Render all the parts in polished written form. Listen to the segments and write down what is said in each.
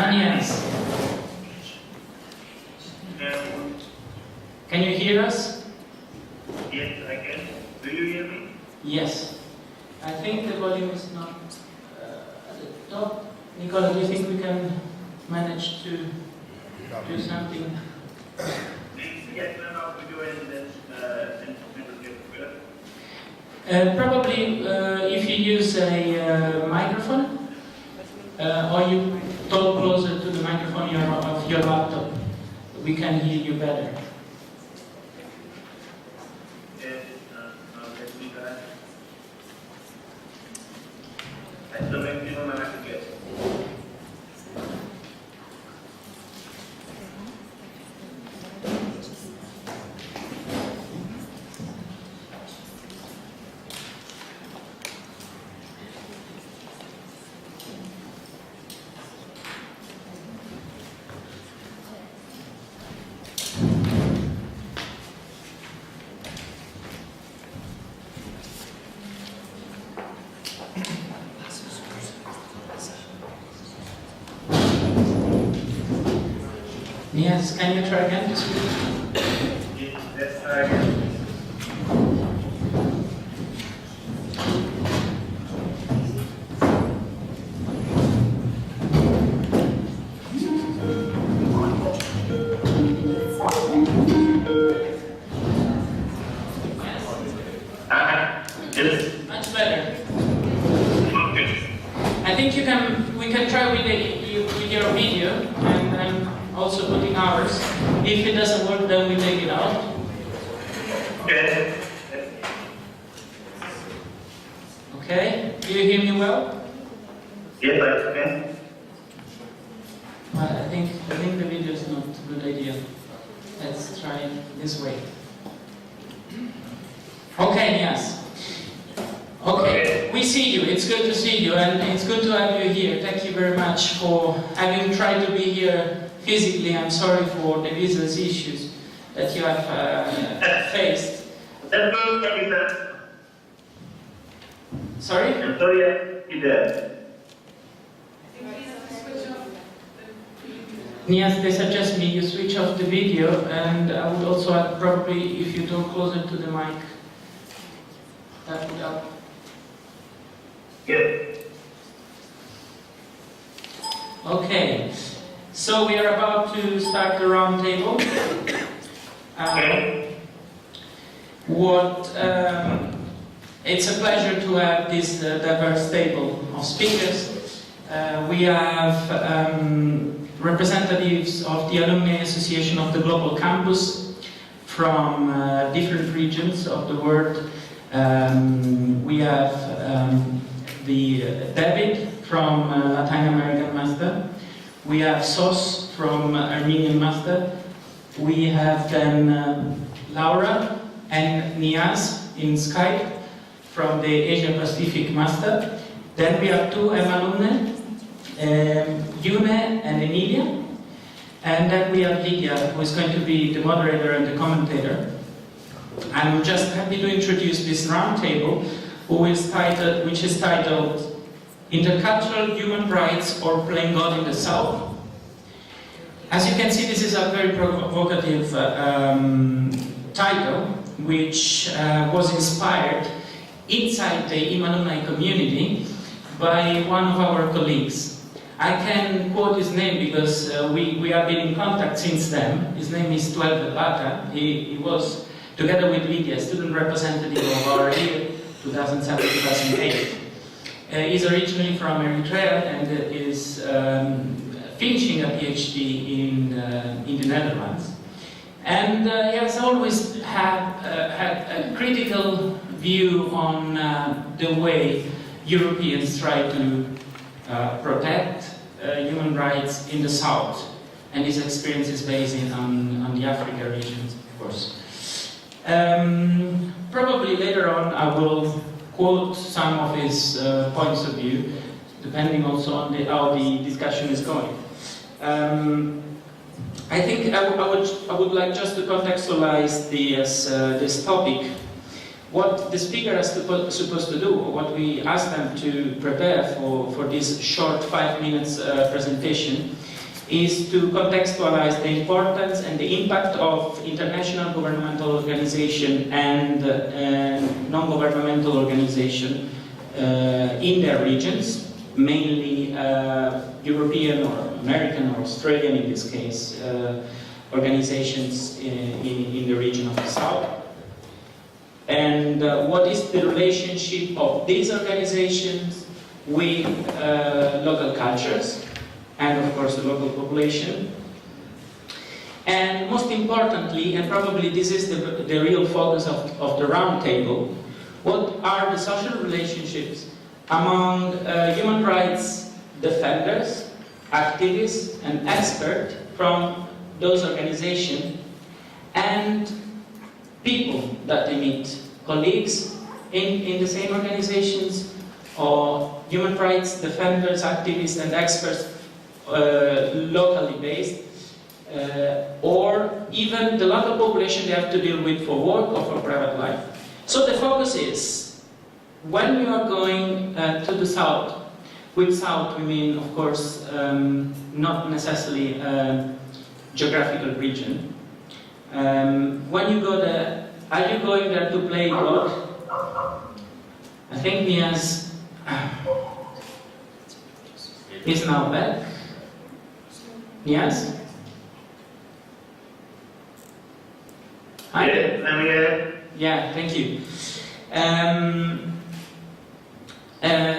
Yes. Can you hear us? Yes, I can. Do you hear me? Yes. I think the volume is not at the top. Nicola, do you think we can manage to do something? Yes, turn off video and then it will get better. Probably if you use a microphone or you talk closer to the microphone of your laptop, we can hear you better. Yes, let me try. That's the maximum I have to get. Yes, can you try again to speak? Yes, let's try again. Yes. Much better. Okay. I think we can try with your video and I'm also putting ours. If it doesn't work, then we take it out. Okay. Okay? Do you hear me well? Yes, I can. Well, I think the video is not a good idea. Let's try it this way. Okay, yes. Okay, we see you. It's good to see you, and it's good to have you here. Thank you very much for having tried to be here physically. I'm sorry for the visa issues that you have faced. That's good. Sorry? I'm sorry, I there. Yes, they suggest me you switch off the video, and I would also add probably if you talk closer to the mic, that would help. Yes. Okay, so we are about to start the round table. It's a pleasure to have this diverse table of speakers. We have representatives of the Alumni Association of the Global Campus from different regions of the world. We have David from Latin American Master. We have Sos from Armenian Master. We have then Laura and Niaz in Skype from the Asia Pacific Master. Then we have two E.MAlumni, E.MA and Emilia. And then we have Lydia, who is going to be the moderator and the commentator. I'm just happy to introduce this roundtable, which is titled Intercultural Human Rights or Playing God in the South. As you can see, this is a very provocative title, which was inspired inside the E.MAlumni community by one of our colleagues. I can quote his name because we have been in contact since then. His name is Tuel Bata. He was, together with Lydia, student representative of our year, 2007-2008. He's originally from Eritrea and is finishing a PhD in the Netherlands. And he has always had a critical view on the way Europeans try to protect human rights in the South. And his experience is based on the Africa region, of course. Probably later on I will quote some of his points of view, depending also on how the discussion is going. I think I would like just to contextualize this topic. what the speaker is supposed to do, or what we ask them to prepare for this short 5 minutes presentation, is to contextualize the importance and the impact of international governmental organization and non-governmental organization in their regions, mainly European or American or Australian in this case, organizations in the region of the South. And what is the relationship of these organizations with local cultures and of course the local population. And most importantly, and probably this is the real focus of the roundtable, what are the social relationships among human rights defenders, activists and experts from those organizations and people that they meet, colleagues in the same organizations, or human rights defenders, activists and experts locally based, or even the local population they have to deal with for work or for private life. So the focus is, when we are going to the South, with South we mean of course not necessarily geographical region. When you go there, are you going there to play God? I think Nias is now back. Nias? Hi. Yes, I'm here. Yeah, thank you.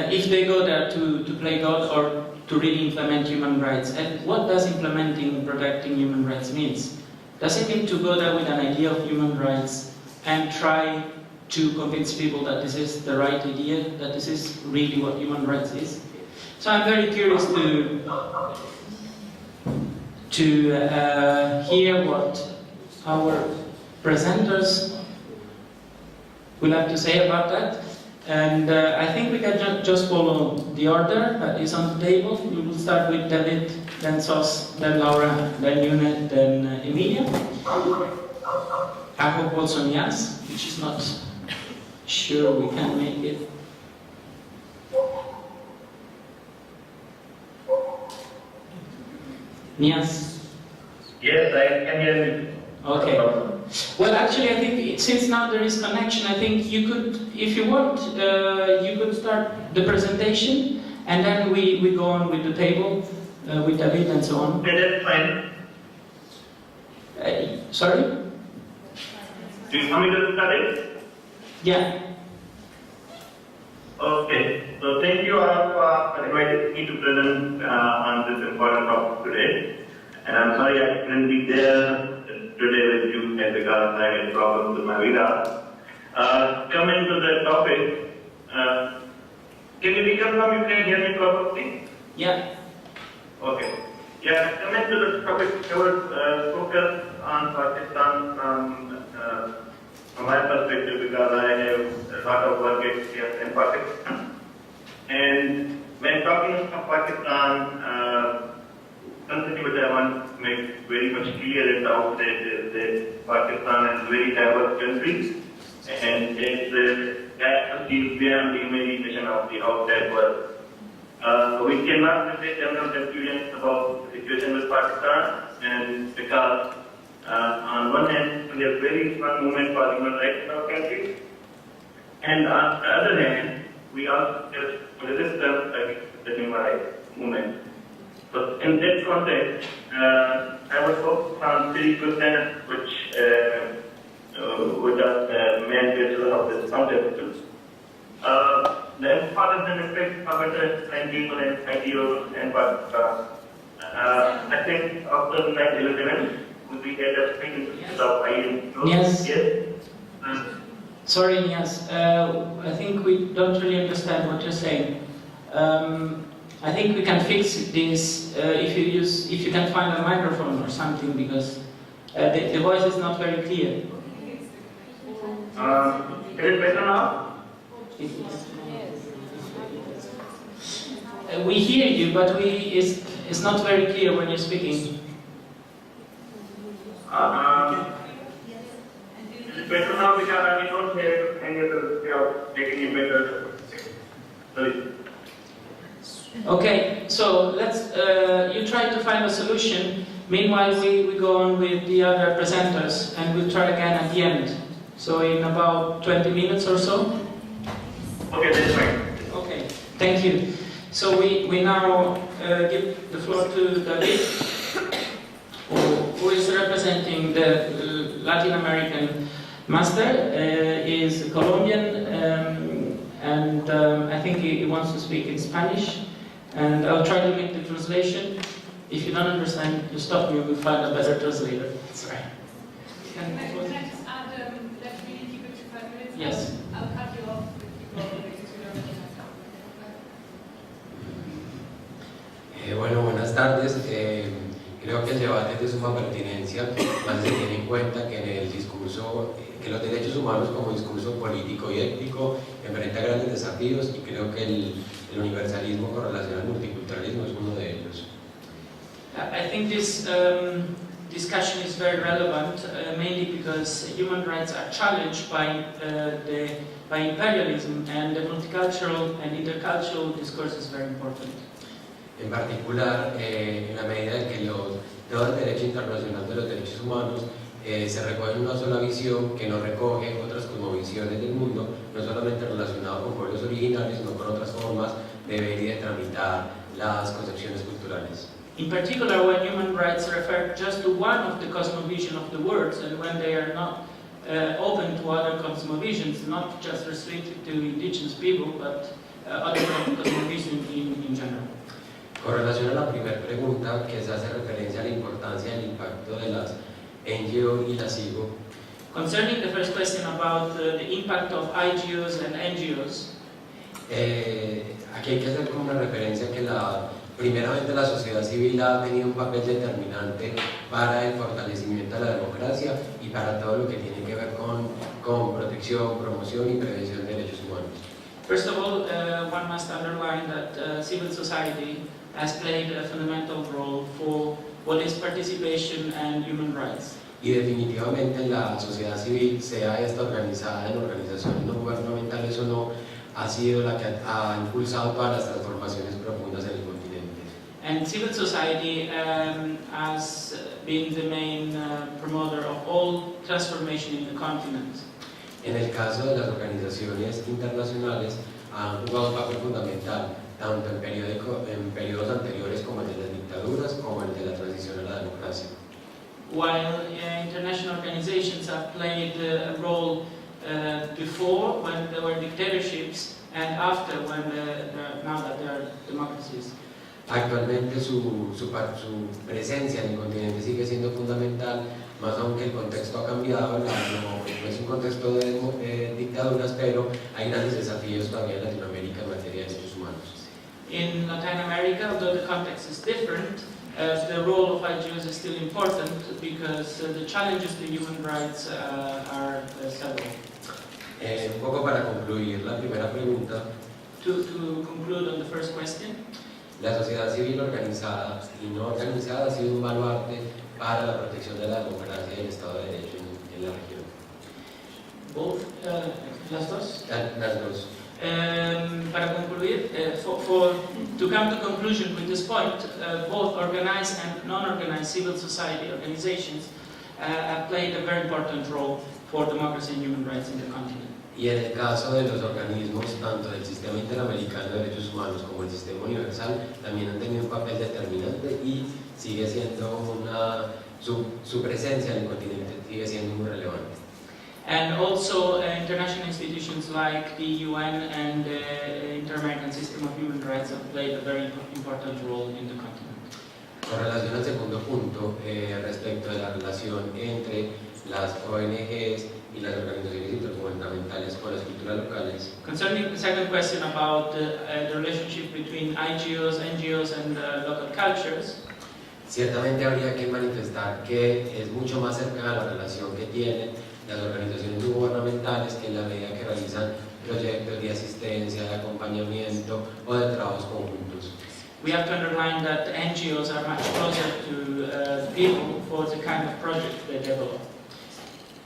If they go there to play God or to really implement human rights, and what does implementing and protecting human rights means? Does it mean to go there with an idea of human rights and try to convince people that this is the right idea, that this is really what human rights is? So I'm very curious to hear what our presenters will have to say about that. And I think we can just follow the order that is on the table. We will start with David, then Sos, then Laura, then Yune, then Emilia. I hope also Nias, which is not sure we can make it. Nias? Yes, I can hear you. Okay. Well, actually, I think since now there is connection, I think you could, if you want, you could start the presentation, and then we go on with the table, with David and so on. Okay, that's fine. Sorry? Do you want me to start it? Yeah. Okay, so thank you all for inviting me to present on this important topic today. And I'm sorry I couldn't be there today with you because I had problems with my visa. Coming to the topic, can you reconfirm you can hear me properly? Yeah. Okay. Yeah, coming to the topic, I would focus on Pakistan from my perspective because I have a lot of work experience in Pakistan. And when talking about Pakistan, something which I want to make very much clear at the outset is that Pakistan is a very diverse country and it's a beyond the imagination of the outside world. We cannot make general conclusions about the situation with Pakistan, and because on one hand we have very strong movement for human rights in our country, and on the other hand we also have resistance against the human rights movement. So in that context, I would focus on three questions which are the main basis of this context. The importance and effect of people and ideals in Pakistan. I think after 9/11, we had a spring of ideals. Yes. Sorry, Nias. I think we don't really understand what you're saying. I think we can fix this if you can find a microphone or something, because the voice is not very clear. Is it better now? We hear you, but it's not very clear when you're speaking. Is it It's better now because we don't have any other way of making it better. Sorry. Okay, so let's, you try to find a solution. Meanwhile, we go on with the other presenters and we'll try again at the end. So in about 20 minutes or so? Okay, that's fine. Okay, thank you. So we now give the floor to David, who is representing the Latin American master. Is Colombian, and I think he wants to speak in Spanish. And I'll try to make the translation. If you don't understand, you stop me, we'll find a better translator. Sorry. Can I just add, let's really keep it to 5 minutes? Yes. I'll cut you off if you go. Bueno, buenas tardes. Creo que el debate es de suma pertinencia, más se tiene en cuenta que en el discurso, que los derechos humanos como discurso político y ético enfrenta grandes desafíos y creo que el universalismo con relación al multiculturalismo es uno de ellos. I think this discussion is very relevant, mainly because human rights are challenged by imperialism, and the multicultural and intercultural discourse is very important. En particular, en la medida en que todo el derecho internacional de los derechos humanos se recoge en una sola visión que no recoge otras cosmovisiones del mundo, no solamente relacionado con pueblos originarios, sino con otras formas de ver y de tramitar las concepciones culturales. In particular, when human rights refer just to one of the cosmovision of the words, and when they are not open to other cosmovisions, not just restricted to indigenous people, but other cosmovisions in general. Con relación a la primera pregunta, que se hace referencia a la importancia del impacto de las NGO y las IGO. Concerning the first question about the impact of IGOs and NGOs, aquí hay que hacer como una referencia que primeramente la sociedad civil ha tenido un papel determinante para el fortalecimiento de la democracia y para todo lo que tiene que ver con protección, promoción y prevención de derechos humanos. First of all, one must underline that civil society has played a fundamental role for what is participation and human rights. Y definitivamente la sociedad civil, sea esta organizada en organizaciones no gubernamentales o no, ha sido la que ha impulsado todas las transformaciones profundas en el continente. And civil society has been the main promoter of all transformation in the continent. En el caso de las organizaciones internacionales, han jugado un papel fundamental, tanto en periodos anteriores como el de las dictaduras, como el de la transición a la democracia. While international organizations have played a role before, when there were dictatorships, and after, now that there are democracies. Actualmente su presencia en el continente sigue siendo fundamental, más aunque el contexto ha cambiado, no es un contexto de dictaduras, pero hay grandes desafíos todavía en Latinoamérica en materia de derechos humanos. In Latin America, although the context is different, the role of IGOs is still important because the challenges to human rights are several. Un poco para concluir la primera pregunta. To conclude on the first question, la sociedad civil organizada y no organizada ha sido un baluarte para la protección de la democracia y el Estado de Derecho en la región. Both, las dos. Las dos. Para concluir, to come to conclusion with this point, both organized and non-organized civil society organizations have played a very important role for democracy and human rights in the continent. Y en el caso de los organismos, tanto del Sistema Interamericano de Derechos Humanos como el Sistema Universal, también han tenido un papel determinante y sigue siendo su presencia en el continente sigue siendo muy relevante. And also international institutions like the UN and the Inter-American System of Human Rights have played a very important role in the continent. Con relación al segundo punto, respecto de la relación entre las ONGs y las organizaciones intergubernamentales con las culturas locales. Concerning the second question about the relationship between IGOs, NGOs and local cultures, ciertamente habría que manifestar que es mucho más cercana a la relación que tienen las organizaciones no gubernamentales que en la medida que realizan proyectos de asistencia, de acompañamiento o de trabajos conjuntos. We have to underline that NGOs are much closer to people for the kind of project they develop.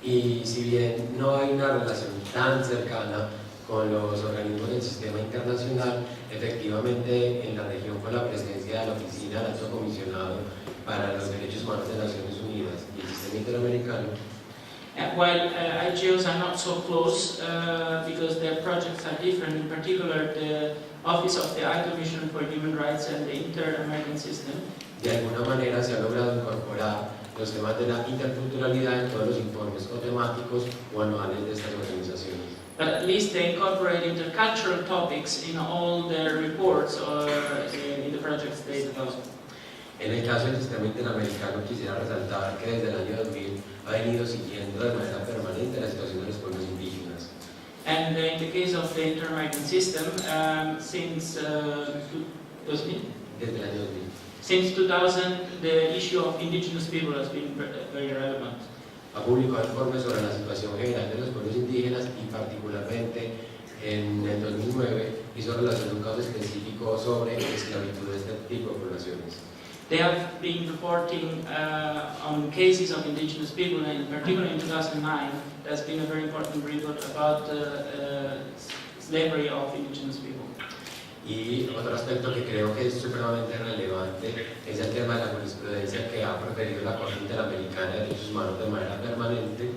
Y si bien no hay una relación tan cercana con los organismos del sistema internacional, efectivamente en la región con la presencia de la Oficina del Alto Comisionado para los Derechos Humanos de Naciones Unidas y el sistema interamericano, While IGOs are not so close because their projects are different, in particular the Office of the High Commissioner for Human Rights and the Inter-American System, de alguna manera se ha logrado incorporar los temas de la interculturalidad en todos los informes o temáticos o anuales de estas organizaciones. but at least they incorporate intercultural topics in all their reports or in the projects they develop. En el caso del sistema interamericano quisiera resaltar que desde el año 2000 ha venido siguiendo de manera permanente la situación de los pueblos indígenas. And in the case of the Inter-American System, since 2000, Desde el año 2000. since 2000, the issue of indigenous people has been very relevant. Ha publicado informes sobre la situación general de los pueblos indígenas y particularmente en el 2009 hizo relación a un caso específico sobre esclavitud de este tipo de poblaciones. They have been reporting on cases of indigenous people, and in particular in 2009, there's been a very important report about slavery of indigenous people. Y otro aspecto que creo que es supremamente relevante es el tema de la jurisprudencia que ha preferido la Corte Interamericana de Derechos Humanos de manera permanente.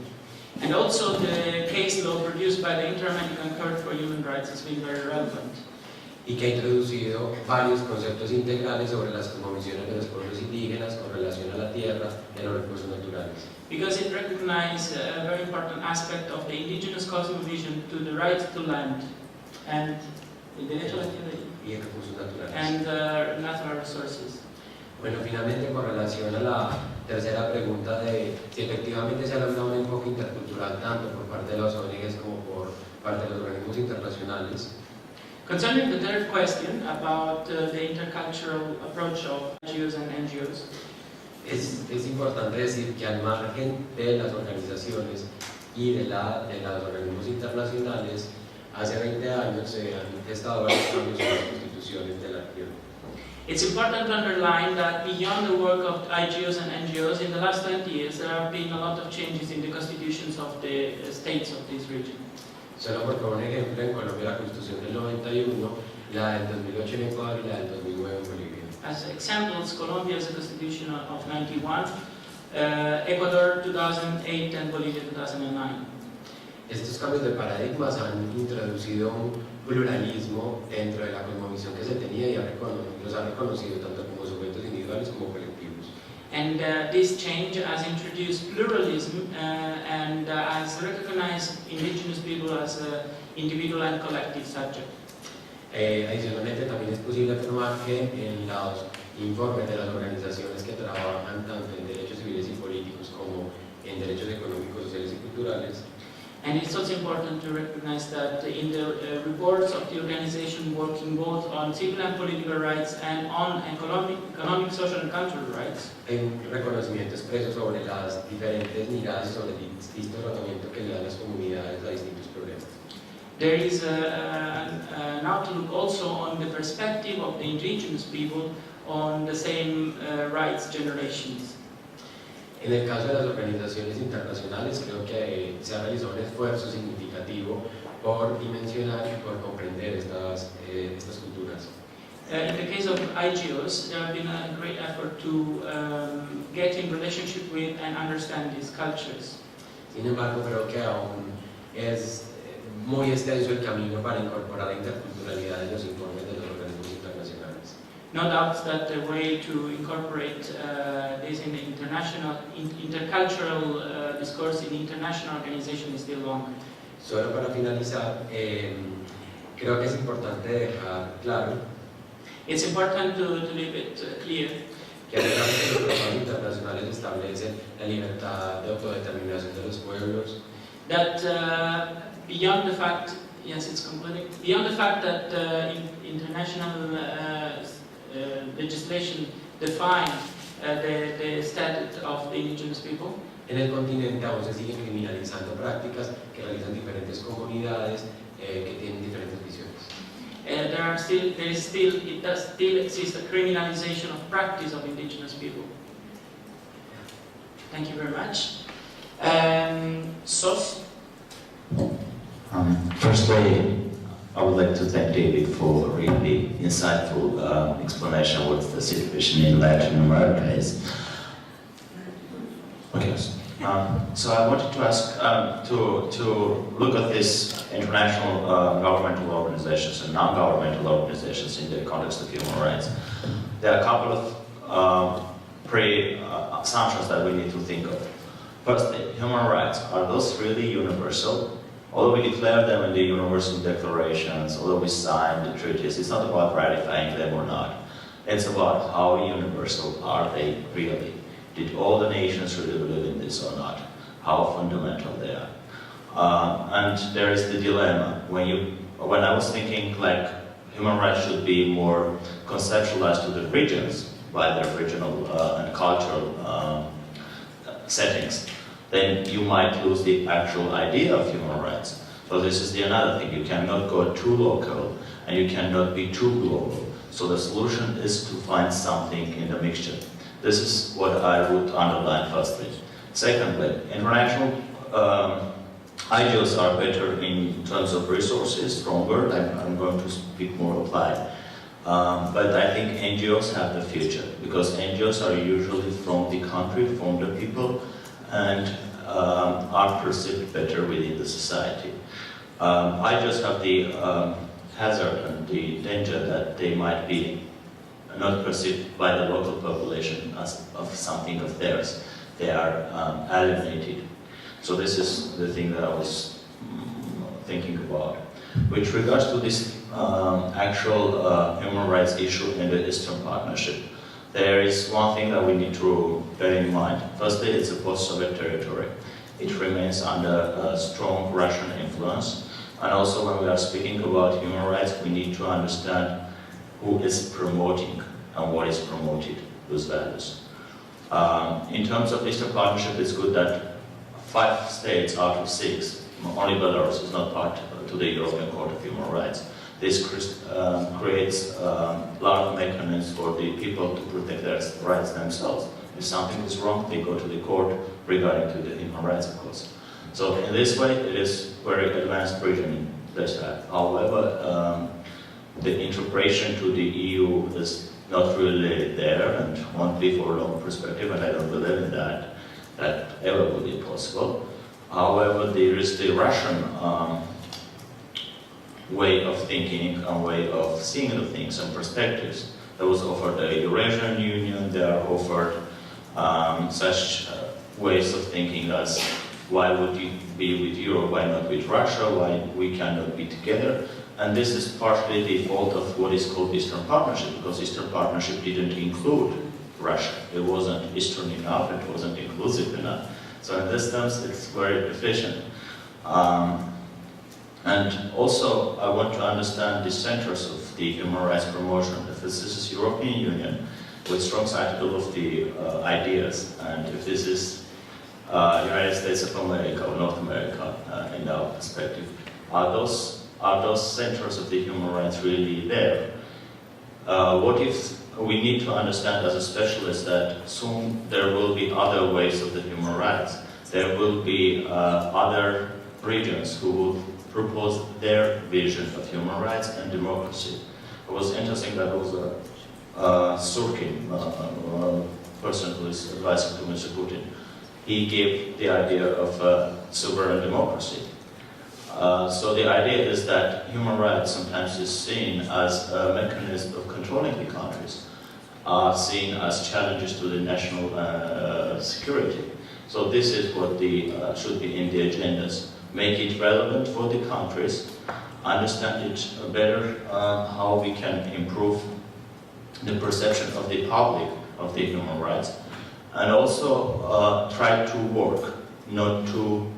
And also the case law produced by the Inter-American Court for Human Rights has been very relevant. Y que ha introducido varios conceptos integrales sobre las cosmovisiones de los pueblos indígenas con relación a la tierra y a los recursos naturales. Because it recognizes a very important aspect of the indigenous cosmovision to the right to land and el derecho a la tierra Y recursos naturales. and natural resources. Bueno, finalmente con relación a la tercera pregunta de si efectivamente se ha logrado un enfoque intercultural tanto por parte de las ONGs como por parte de los organismos internacionales. Concerning the third question about the intercultural approach of NGOs and NGOs, Es importante decir que al margen de las organizaciones y de los organismos internacionales, hace 20 años se han estado varios cambios en las constituciones de la región. it's important to underline that beyond the work of IGOs and NGOs, in the last 20 years there have been a lot of changes in the constitutions of the states of this region. Solo por poner un ejemplo, en Colombia la Constitución del 91, la del 2008 en Ecuador y la del 2009 en Bolivia. As examples, Colombia has a constitution of 91, Ecuador 2008 and Bolivia 2009. Estos cambios de paradigmas han introducido un pluralismo dentro de la cosmovisión que se tenía y los ha reconocido tanto como sujetos individuales como colectivos. And this change has introduced pluralism and has recognized indigenous people as an individual and collective subject. Adicionalmente también es posible afirmar que en los informes de las organizaciones que trabajan tanto en derechos civiles y políticos como en derechos económicos, sociales y culturales, And it's also important to recognize that in the reports of the organization working both on civil and political rights and on economic, social and cultural rights, hay un reconocimiento expreso sobre las diferentes miradas y sobre el distinto tratamiento que le dan las comunidades a distintos problemas. there is an outlook also on the perspective of the indigenous people on the same rights generations. En el caso de las organizaciones internacionales, creo que se ha realizado un esfuerzo significativo por dimensionar y por comprender estas culturas. In the case of IGOs, there have been a great effort to get in relationship with and understand these cultures. Sin embargo, creo que aún es muy extenso el camino para incorporar la interculturalidad en los informes de los organismos internacionales. No doubt that the way to incorporate this in the intercultural discourse in international organization is still long. Solo para finalizar, creo que es importante dejar claro It's important to leave it clear que a pesar de que los tratados internacionales establecen la libertad de autodeterminación de los pueblos, that beyond the fact, yes, it's concluding, beyond the fact that international legislation define the status of the indigenous people, en el continente aún se siguen criminalizando prácticas que realizan diferentes comunidades que tienen diferentes visiones. it does still exist a criminalization of practice of indigenous people. Thank you very much. Sos? Firstly, I would like to thank David for a really insightful explanation of what the situation in Latin America is. Okay. So I wanted to ask to look at these international governmental organizations and non-governmental organizations in the context of human rights. There are a couple of pre-assumptions that we need to think of. Firstly, human rights, are those really universal? Although we declare them in the universal declarations, although we sign the treaties, it's not about ratifying them or not. It's about how universal are they really? Did all the nations really believe in this or not? How fundamental they are. And there is the dilemma. When I was thinking like human rights should be more conceptualized to the regions by their regional and cultural settings, then you might lose the actual idea of human rights. So this is another thing. You cannot go too local and you cannot be too global. So the solution is to find something in the mixture. This is what I would underline firstly. Secondly, international IGOs are better in terms of resources, stronger. I'm going to speak more applied. But I think NGOs have the future, because NGOs are usually from the country, from the people, and are perceived better within the society. IGOs have the hazard and the danger that they might be not perceived by the local population as of something of theirs. They are alienated. So this is the thing that I was thinking about. With regards to this actual human rights issue in the Eastern Partnership, there is one thing that we need to bear in mind. Firstly, it's a post-Soviet territory. It remains under strong Russian influence. And also when we are speaking about human rights, we need to understand who is promoting and what is promoted, those values. In terms of Eastern Partnership, it's good that 5 states out of 6, only Belarus is not part to the European Court of Human Rights. This creates a lot of mechanisms for the people to protect their rights themselves. If something is wrong, they go to the court regarding to the human rights, of course. So in this way, it is very advanced reasoning that have. However, the integration to the EU is not really there and won't be for a long perspective, and I don't believe in that ever will be possible. However, there is the Russian way of thinking and way of seeing the things and perspectives. That was offered the Eurasian Union, they are offered such ways of thinking as why would you be with Europe, why not with Russia, why we cannot be together. And this is partly the fault of what is called Eastern Partnership, because Eastern Partnership didn't include Russia. It wasn't Eastern enough, it wasn't inclusive enough. So in this sense, it's very efficient. And also, I want to understand the centers of the human rights promotion. If this is European Union, with strong cycle of the ideas, and if this is United States of America or North America, in our perspective, are those centers of the human rights really there? What if we need to understand as a specialist that soon there will be other ways of the human rights. There will be other regions who will propose their vision of human rights and democracy. It was interesting that was Surkin, person who is advising to Mr. Putin. He gave the idea of sovereign democracy. So the idea is that human rights sometimes is seen as a mechanism of controlling the countries, seen as challenges to the national security. So this is what should be in the agendas. Make it relevant for the countries, understand it better, how we can improve the perception of the public of the human rights, and also try to work not to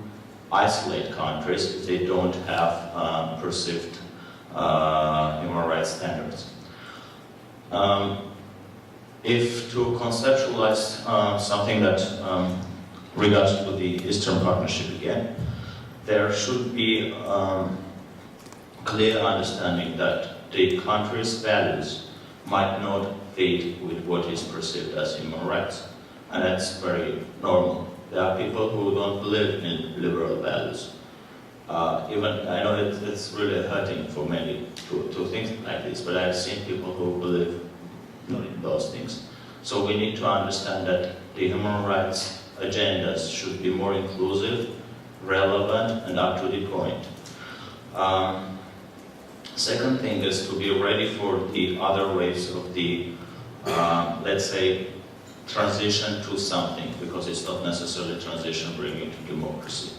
isolate countries if they don't have perceived human rights standards. If to conceptualize something that regards to the Eastern Partnership again, there should be clear understanding that the country's values might not fit with what is perceived as human rights. and that's very normal. There are people who don't believe in liberal values. Even I know it's really hurting for many to think like this, but I've seen people who believe in those things. So we need to understand that the human rights agendas should be more inclusive, relevant, and up to the point. Second thing is to be ready for the other waves of the, let's say, transition to something, because it's not necessarily transition bringing to democracy.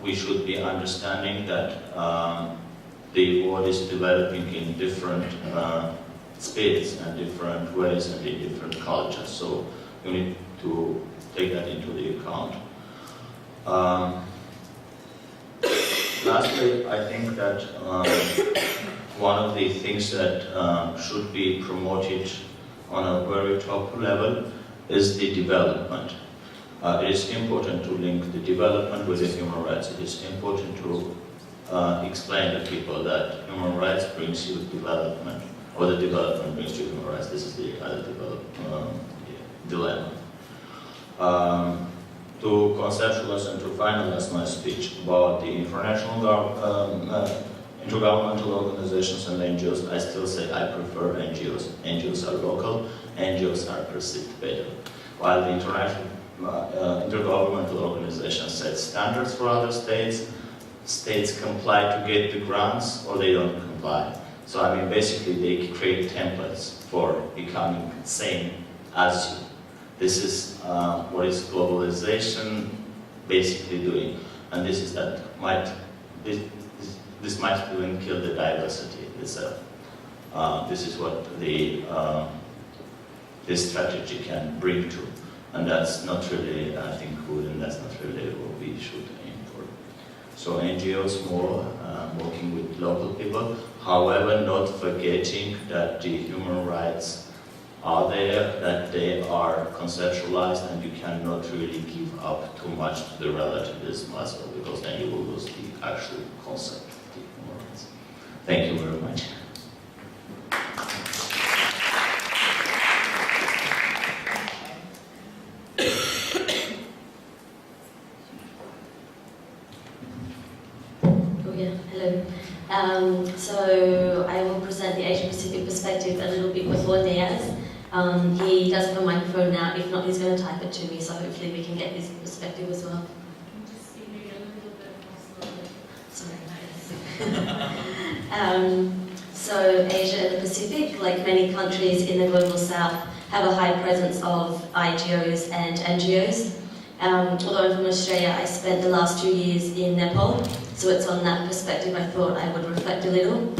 We should be understanding that the world is developing in different speeds and different ways and in different cultures, so we need to take that into the account. Lastly, I think that one of the things that should be promoted on a very top level is the development. It is important to link the development with the human rights. It is important to explain to people that human rights brings you development, or the development brings you human rights. This is the other dilemma. To conceptualize and to finalize my speech about the intergovernmental organizations and NGOs, I still say I prefer NGOs. NGOs are local, NGOs are perceived better. While the intergovernmental organizations set standards for other states, states comply to get the grants or they don't comply. So I mean, basically they create templates for becoming same as you. This is what is globalization basically doing, and this is that this might even kill the diversity itself. This is what this strategy can bring to, and that's not really, I think, good, and that's not really what we should aim for. So NGOs more working with local people, however, not forgetting that the human rights are there, that they are conceptualized, and you cannot really give up too much to the relativism as well, because then you will lose the actual concept of the human rights. Thank you very much. Hello. So I will present the Asia Pacific perspective a little bit before Diaz. He does have a microphone now. If not, he's going to type it to me, so hopefully we can get his perspective as well. Just speaking a little bit more slowly. Sorry. So Asia and the Pacific, like many countries in the global south, have a high presence of IGOs and NGOs. Although I'm from Australia, I spent the last 2 years in Nepal, so it's on that perspective I thought I would reflect a little.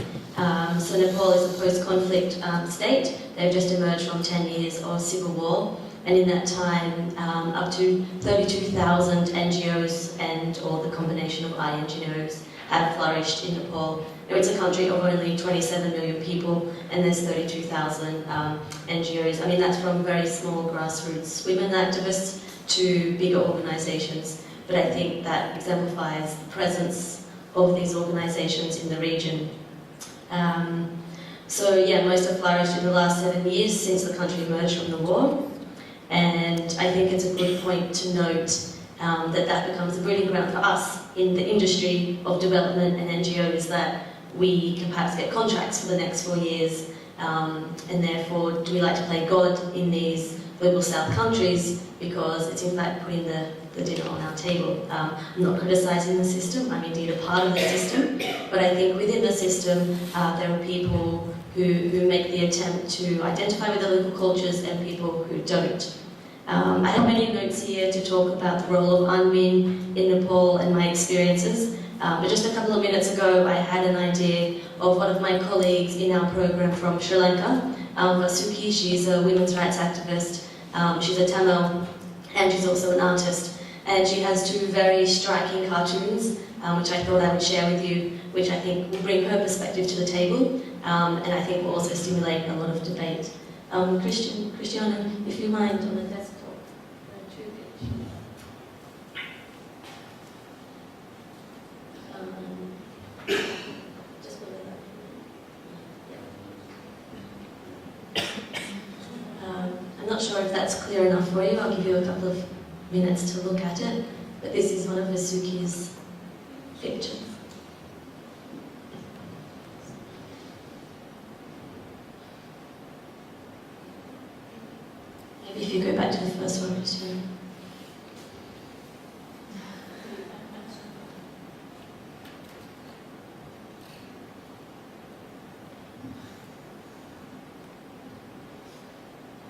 So Nepal is a post-conflict state. They've just emerged from 10 years of civil war, and in that time, up to 32,000 NGOs and or the combination of INGOs have flourished in Nepal. Now, it's a country of only 27 million people, and there's 32,000 NGOs. I mean, that's from very small grassroots women activists to bigger organizations, but I think that exemplifies the presence of these organizations in the region. So yeah, most have flourished in the last 7 years since the country emerged from the war, and I think it's a good point to note that becomes a breeding ground for us in the industry of development and NGOs, that we can perhaps get contracts for the next 4 years, and therefore do we like to play God in these global south countries, because it's in fact putting the dinner on our table. I'm not criticising the system, I'm indeed a part of the system, but I think within the system there are people who make the attempt to identify with the local cultures and people who don't. I have many notes here to talk about the role of UNMIN in Nepal and my experiences, but just a couple of minutes ago I had an idea of one of my colleagues in our program from Sri Lanka, Vasuki. She's a women's rights activist, she's a Tamil, and she's also an artist. And she has 2 very striking cartoons, which I thought I would share with you, which I think will bring her perspective to the table, and I think will also stimulate a lot of debate. Christiana, if you mind, on the desktop. Just below that. I'm not sure if that's clear enough for you. I'll give you a couple of minutes to look at it. But this is one of Vasuki's pictures. Maybe if you go back to the first one, Christian.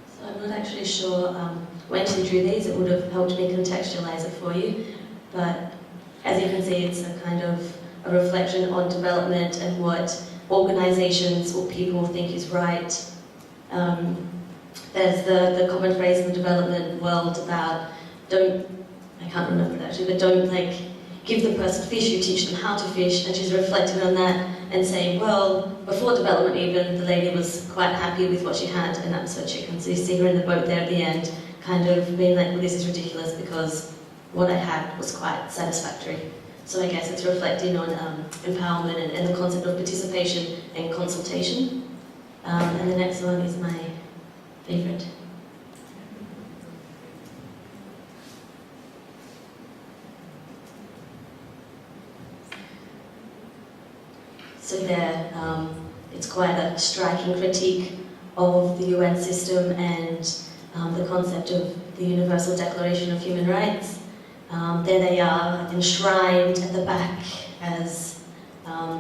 So I'm not actually sure when she drew these. It would have helped me contextualize it for you. But as you can see, it's a kind of a reflection on development and what organizations or people think is right. There's the common phrase in the development world about I can't remember it actually, but don't give the person fish, you teach them how to fish. And she's reflecting on that and saying, well, before development even, the lady was quite happy with what she had, and that's her chicken. So you see her in the boat there at the end, kind of being like, well, this is ridiculous because what I had was quite satisfactory. So I guess it's reflecting on empowerment and the concept of participation and consultation. And the next one is my favorite. So there, it's quite a striking critique of the UN system and the concept of the Universal Declaration of Human Rights. There they are, enshrined at the back as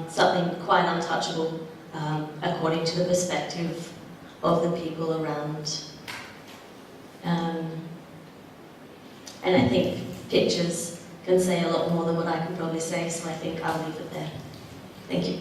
something quite untouchable, according to the perspective of the people around. And I think pictures can say a lot more than what I can probably say, so I think I'll leave it there. Thank you.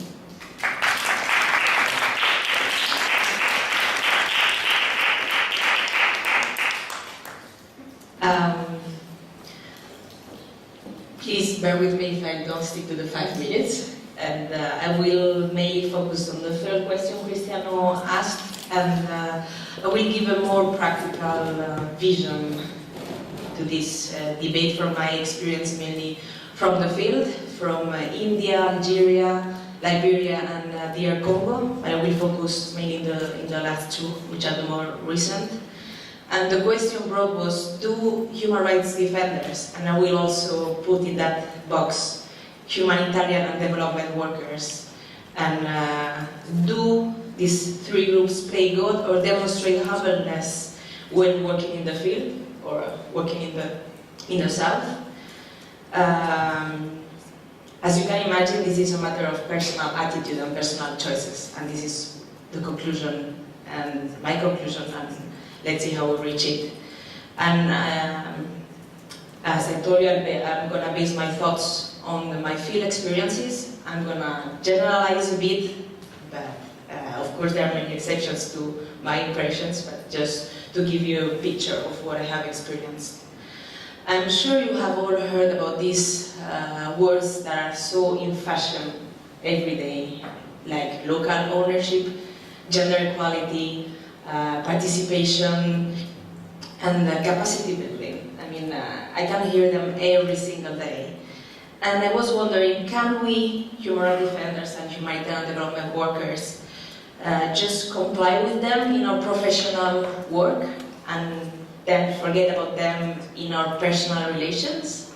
Please bear with me if I don't stick to the 5 minutes, and I will mainly focus on the third question Cristiano asked, and I will give a more practical vision to this debate from my experience, mainly from the field, from India, Algeria, Liberia, and DR Congo. I will focus mainly in the last two, which are the more recent. And the question brought was, do human rights defenders, and I will also put in that box, humanitarian and development workers, and do these three groups play God or demonstrate humbleness when working in the field or working in the south? As you can imagine, this is a matter of personal attitude and personal choices, and this is the conclusion and my conclusion, and let's see how we reach it. And as I told you, I'm going to base my thoughts on my field experiences. I'm going to generalize a bit, but of course there are many exceptions to my impressions, but just to give you a picture of what I have experienced. I'm sure you have all heard about these words that are so in fashion every day, like local ownership, gender equality, participation, and capacity building. I mean, I can hear them every single day. And I was wondering, can we, human rights defenders and humanitarian development workers, just comply with them in our professional work and then forget about them in our personal relations?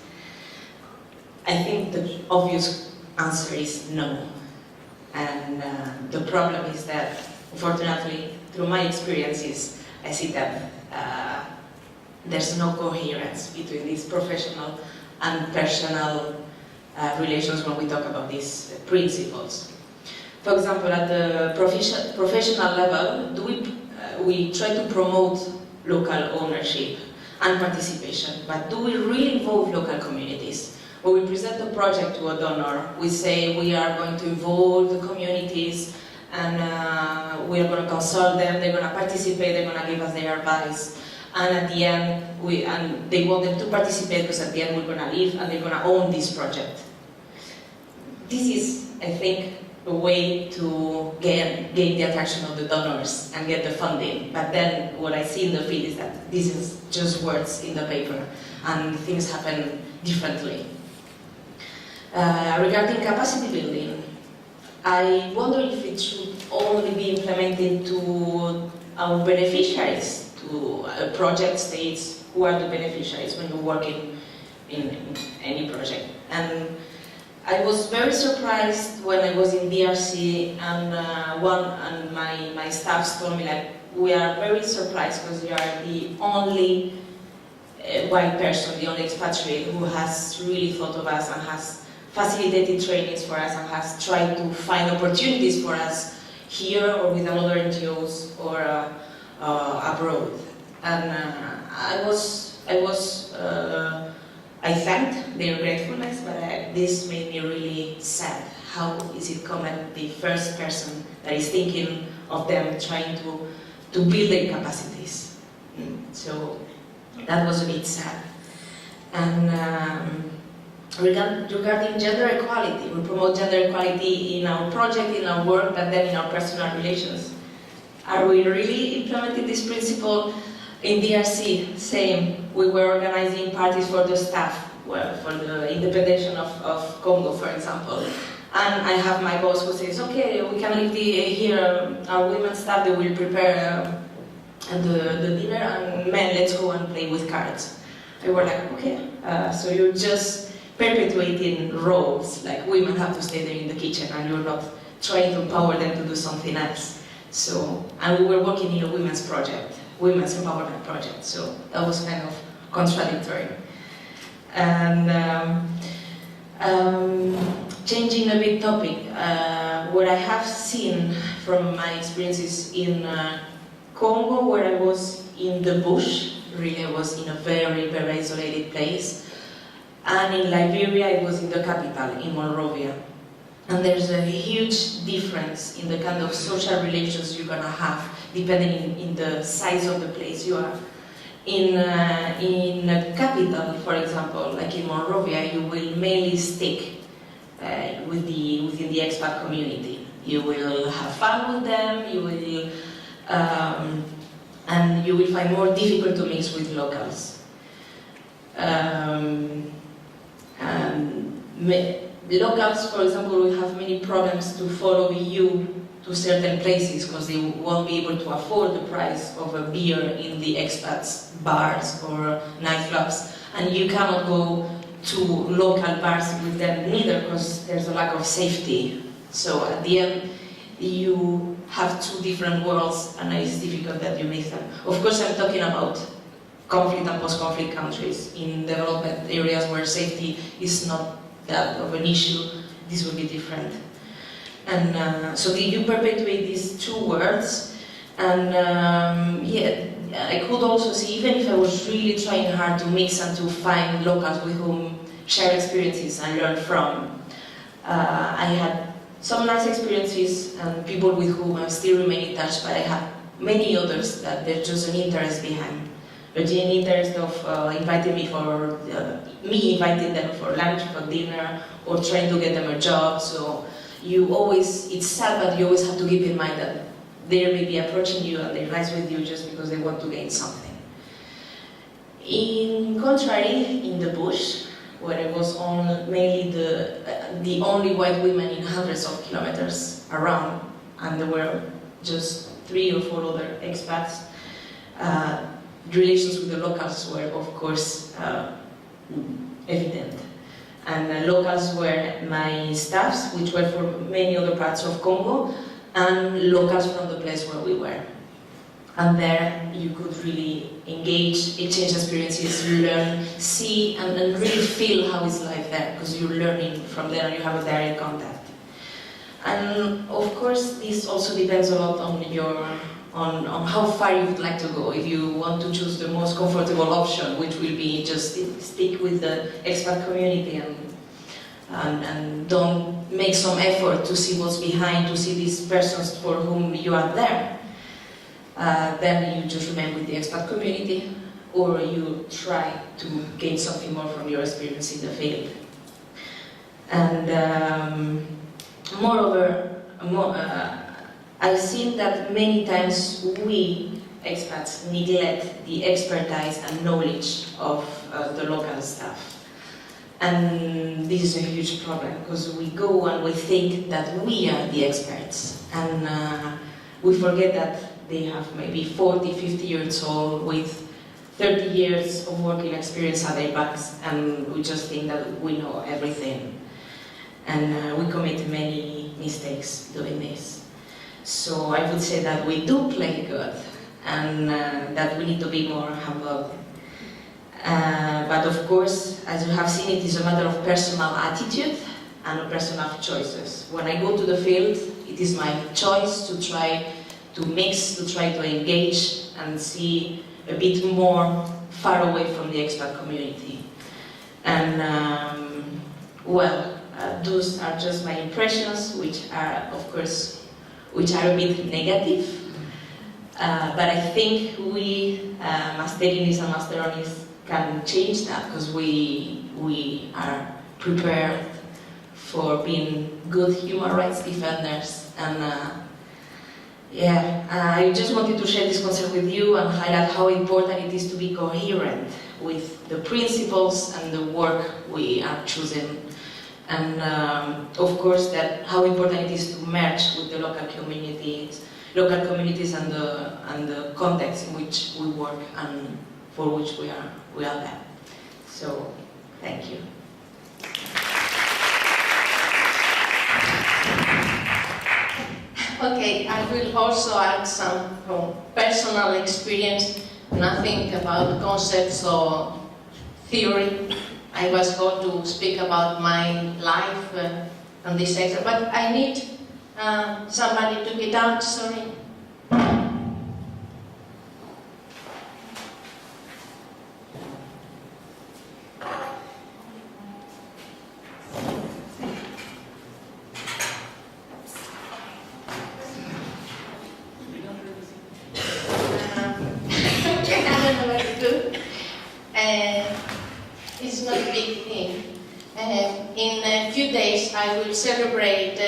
I think the obvious answer is no. And the problem is that, unfortunately, through my experiences, I see that there's no coherence between these professional and personal relations when we talk about these principles. For example, at the professional level, we try to promote local ownership and participation, but do we really involve local communities? When we present a project to a donor, we say we are going to involve the communities and we are going to consult them, they're going to participate, they're going to give us their advice, and at the end, they want them to participate because at the end we're going to leave and they're going to own this project. This is, I think, a way to gain the attraction of the donors and get the funding. But then what I see in the field is that this is just words in the paper and things happen differently. Regarding capacity building, I wonder if it should only be implemented to our beneficiaries, to project states who are the beneficiaries when you work in any project. And I was very surprised when I was in DRC, and my staffs told me, like, we are very surprised because you are the only white person, the only expatriate who has really thought of us and has facilitated trainings for us and has tried to find opportunities for us here or with other NGOs or abroad. And I thanked their gratefulness, but this made me really sad. How is it common, the first person that is thinking of them trying to build their capacities? So that was a bit sad. And regarding gender equality, we promote gender equality in our project, in our work, but then in our personal relations. Are we really implementing this principle? In DRC, same. We were organizing parties for the staff, well, for the independence of Congo, for example. And I have my boss who says, okay, we can leave here, our women staff, they will prepare the dinner, and men, let's go and play with cards. I were like, okay, so you're just perpetuating roles, like women have to stay there in the kitchen, and you're not trying to empower them to do something else. So, and we were working in a women's project, women's empowerment project, so that was kind of contradictory. And changing a bit topic, what I have seen from my experiences in Congo, where I was in the bush, really I was in a very, very isolated place, and in Liberia I was in the capital, in Monrovia. And there's a huge difference in the kind of social relations you're gonna have, depending in the size of the place you are. In a capital, for example, like in Monrovia, you will mainly stick within the expat community. You will have fun with them, you will, and you will find more difficult to mix with locals. Locals, for example, will have many problems to follow you to certain places because they won't be able to afford the price of a beer in the expats' bars or nightclubs, and you cannot go to local bars with them neither because there's a lack of safety. So at the end, you have two different worlds, and it's difficult that you mix them. Of course, I'm talking about conflict and post-conflict countries. In development areas where safety is not that of an issue, this will be different. And so you perpetuate these two words, and I could also see, even if I was really trying hard to mix and to find locals with whom share experiences and learn from, I had some nice experiences and people with whom I still remain in touch, but I have many others that there's just an interest behind. A genuine interest of inviting them for lunch, for dinner, or trying to get them a job. So it's sad, but you always have to keep in mind that they may be approaching you and they're nice with you just because they want to gain something. In contrary, in the bush, where I was mainly the only white women in hundreds of kilometers around, and there were just 3 or 4 other expats, relations with the locals were, of course, evident. And locals were my staffs, which were from many other parts of Congo, and locals from the place where we were. And there you could really engage, exchange experiences, learn, see, and really feel how is life there, because you're learning from there and you have a direct contact. And of course, this also depends a lot on on how far you would like to go. If you want to choose the most comfortable option, which will be just stick with the expat community and don't make some effort to see what's behind, to see these persons for whom you are there, then you just remain with the expat community, or you try to gain something more from your experience in the field. And moreover, I've seen that many times we, expats, neglect the expertise and knowledge of the local staff. And this is a huge problem, because we go and we think that we are the experts, and we forget that they have maybe 40, 50 years old with 30 years of working experience at their backs, and we just think that we know everything. And we commit many mistakes doing this. So I would say that we do play good, and that we need to be more humble. But of course, as you have seen, it is a matter of personal attitude and personal choices. When I go to the field, it is my choice to try to mix, to try to engage and see a bit more far away from the expat community. And those are just my impressions, which are, of course, a bit negative. But I think we, Masterinis and Masteronis, can change that, because we are prepared for being good human rights defenders. And I just wanted to share this concept with you and highlight how important it is to be coherent with the principles and the work we are choosing. And of course, that how important it is to merge with the local communities and the context in which we work and for which we are there. So, thank you. Okay, I will also add some from personal experience, nothing about concepts or theory. I was going to speak about my life on this sector, but I need somebody to get out, sorry. It's not a big thing. In a few days I will celebrate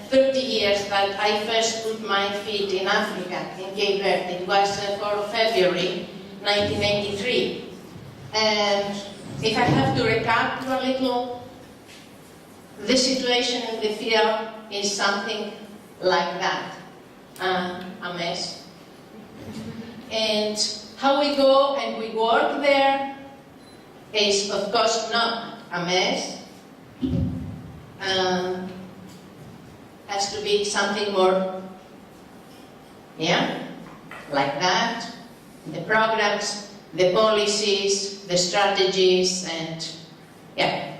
30 years that I first put my feet in Africa, in Cape Verde. It was 4th February 1983. And if I have to recap a little, the situation in the field is something like that, a mess. And how we go and we work there is, of course, not a mess. Has to be something more, like that. The programs, the policies, the strategies, and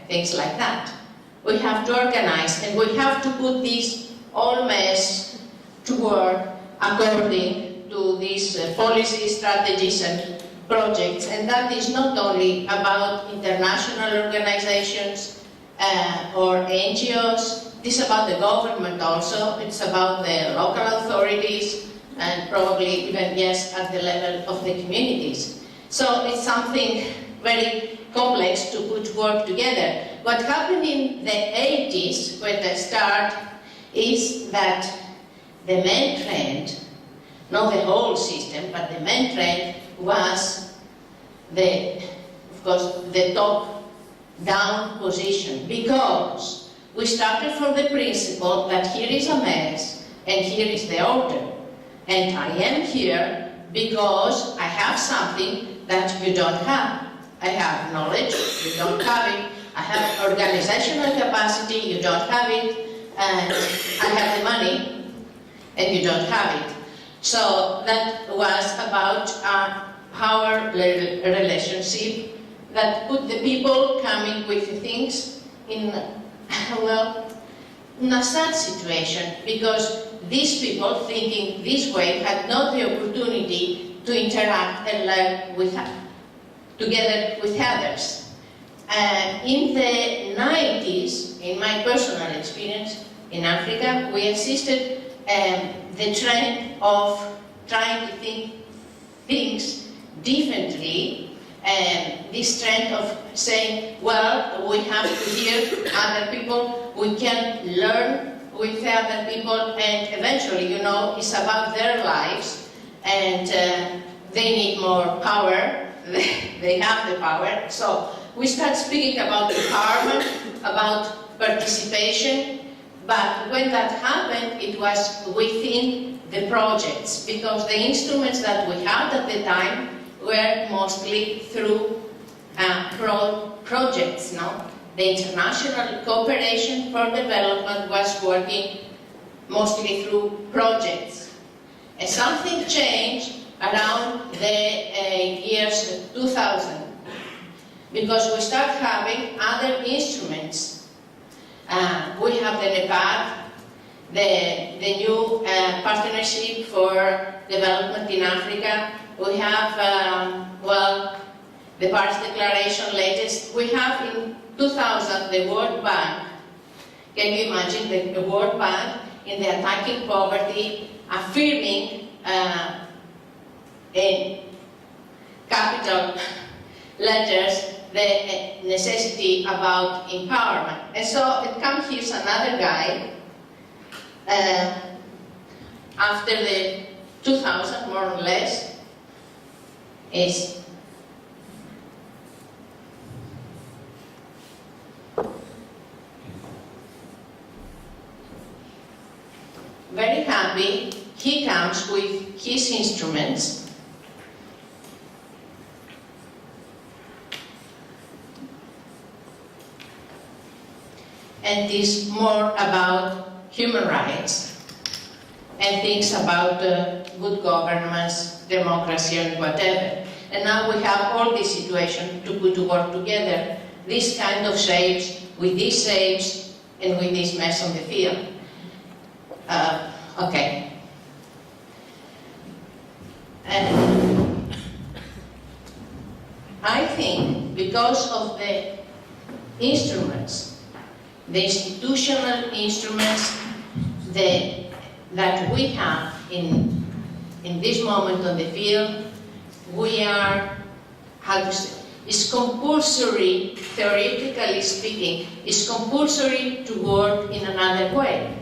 things like that. We have to organize, and we have to put this all mess to work according to these policies, strategies, and projects. And that is not only about international organizations or NGOs. It's about the government also. It's about the local authorities, and probably even, at the level of the communities. So it's something very complex to put work together. What happened in the 80s, when I start, is that the main trend, not the whole system, but the main trend was of course, the top-down position, because we started from the principle that here is a mess and here is the order. And I am here because I have something that you don't have. I have knowledge, you don't have it. I have organizational capacity, you don't have it. And I have the money, and you don't have it. So that was about a power relationship that put the people coming with things in a sad situation, because these people thinking this way had not the opportunity to interact and learn together with others. In the 90s, in my personal experience in Africa, we assisted the trend of trying to think things differently, and this trend of saying, well, we have to hear other people, we can learn with other people, and eventually, it's about their lives, and they need more power, they have the power. So we start speaking about empowerment, about participation, but when that happened, it was within the projects, because the instruments that we had at the time were mostly through projects, no? The international cooperation for development was working mostly through projects. And something changed around the years 2000, because we start having other instruments. We have the NEPAD, the new partnership for development in Africa. We have, well, the Paris Declaration latest. We have in 2000 the World Bank. Can you imagine the World Bank in the Attacking Poverty affirming in capital letters the necessity about empowerment. And so it comes here's another guy after the 2000 more or less is very happy. He comes with his instruments. And is more about human rights and things about good governance, democracy and whatever. And now we have all this situation to put to work together, this kind of shapes, with these shapes and with this mess on the field. Okay. And I think because of the instruments, the institutional instruments that we have in this moment on the field, we are, how to say, it's compulsory, theoretically speaking, it's compulsory to work in another way.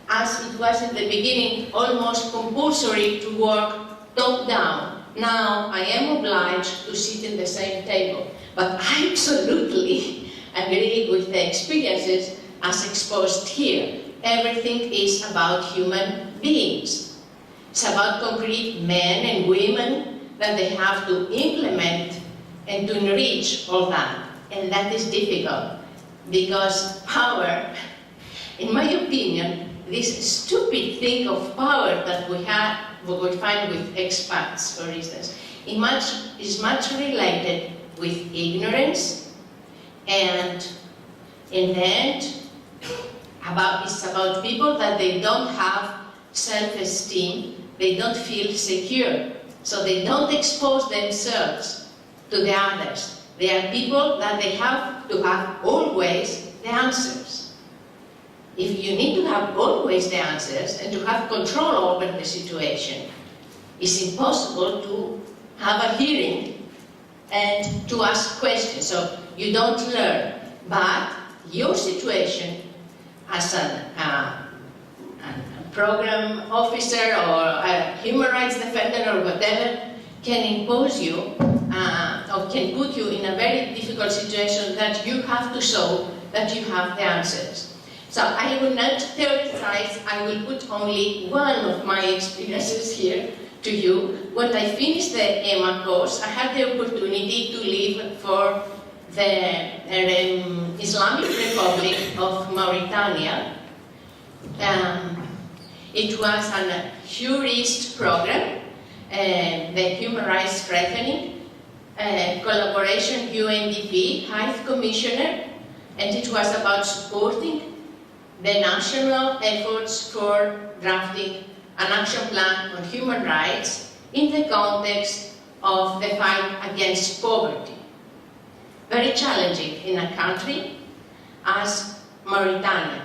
As it was in the beginning, almost compulsory to work top-down. Now I am obliged to sit in the same table. But I absolutely agree with the experiences as exposed here. Everything is about human beings. It's about concrete men and women that they have to implement and to enrich all that. And that is difficult because power, in my opinion, this stupid thing of power that we find with expats, for instance, is much related with ignorance, and in the end, it's about people that they don't have self-esteem, they don't feel secure, so they don't expose themselves to the others. They are people that they have to have always the answers. If you need to have always the answers and to have control over the situation, it's impossible to have a hearing and to ask questions, so you don't learn. But your situation as a program officer or a human rights defender or whatever can impose you or can put you in a very difficult situation that you have to show that you have the answers. So I will not theorize, I will put only one of my experiences here to you. When I finished the E.MA course, I had the opportunity to live for the Islamic Republic of Mauritania. It was a jurist program, the Human Rights Strengthening, collaboration UNDP, High Commissioner, and it was about supporting the national efforts for drafting an action plan on human rights in the context of the fight against poverty. Very challenging in a country as Mauritania.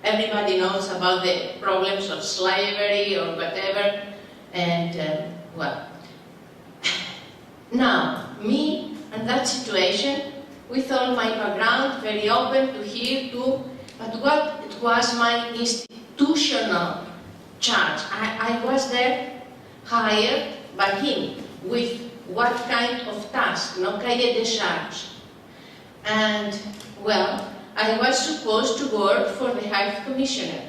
Everybody knows about the problems of slavery or whatever, and well. Now, me and that situation, with all my background, very open to hear too, but what it was my institutional charge. I was there hired by him with what kind of task, no cahier de charge. And, well, I was supposed to work for the High Commissioner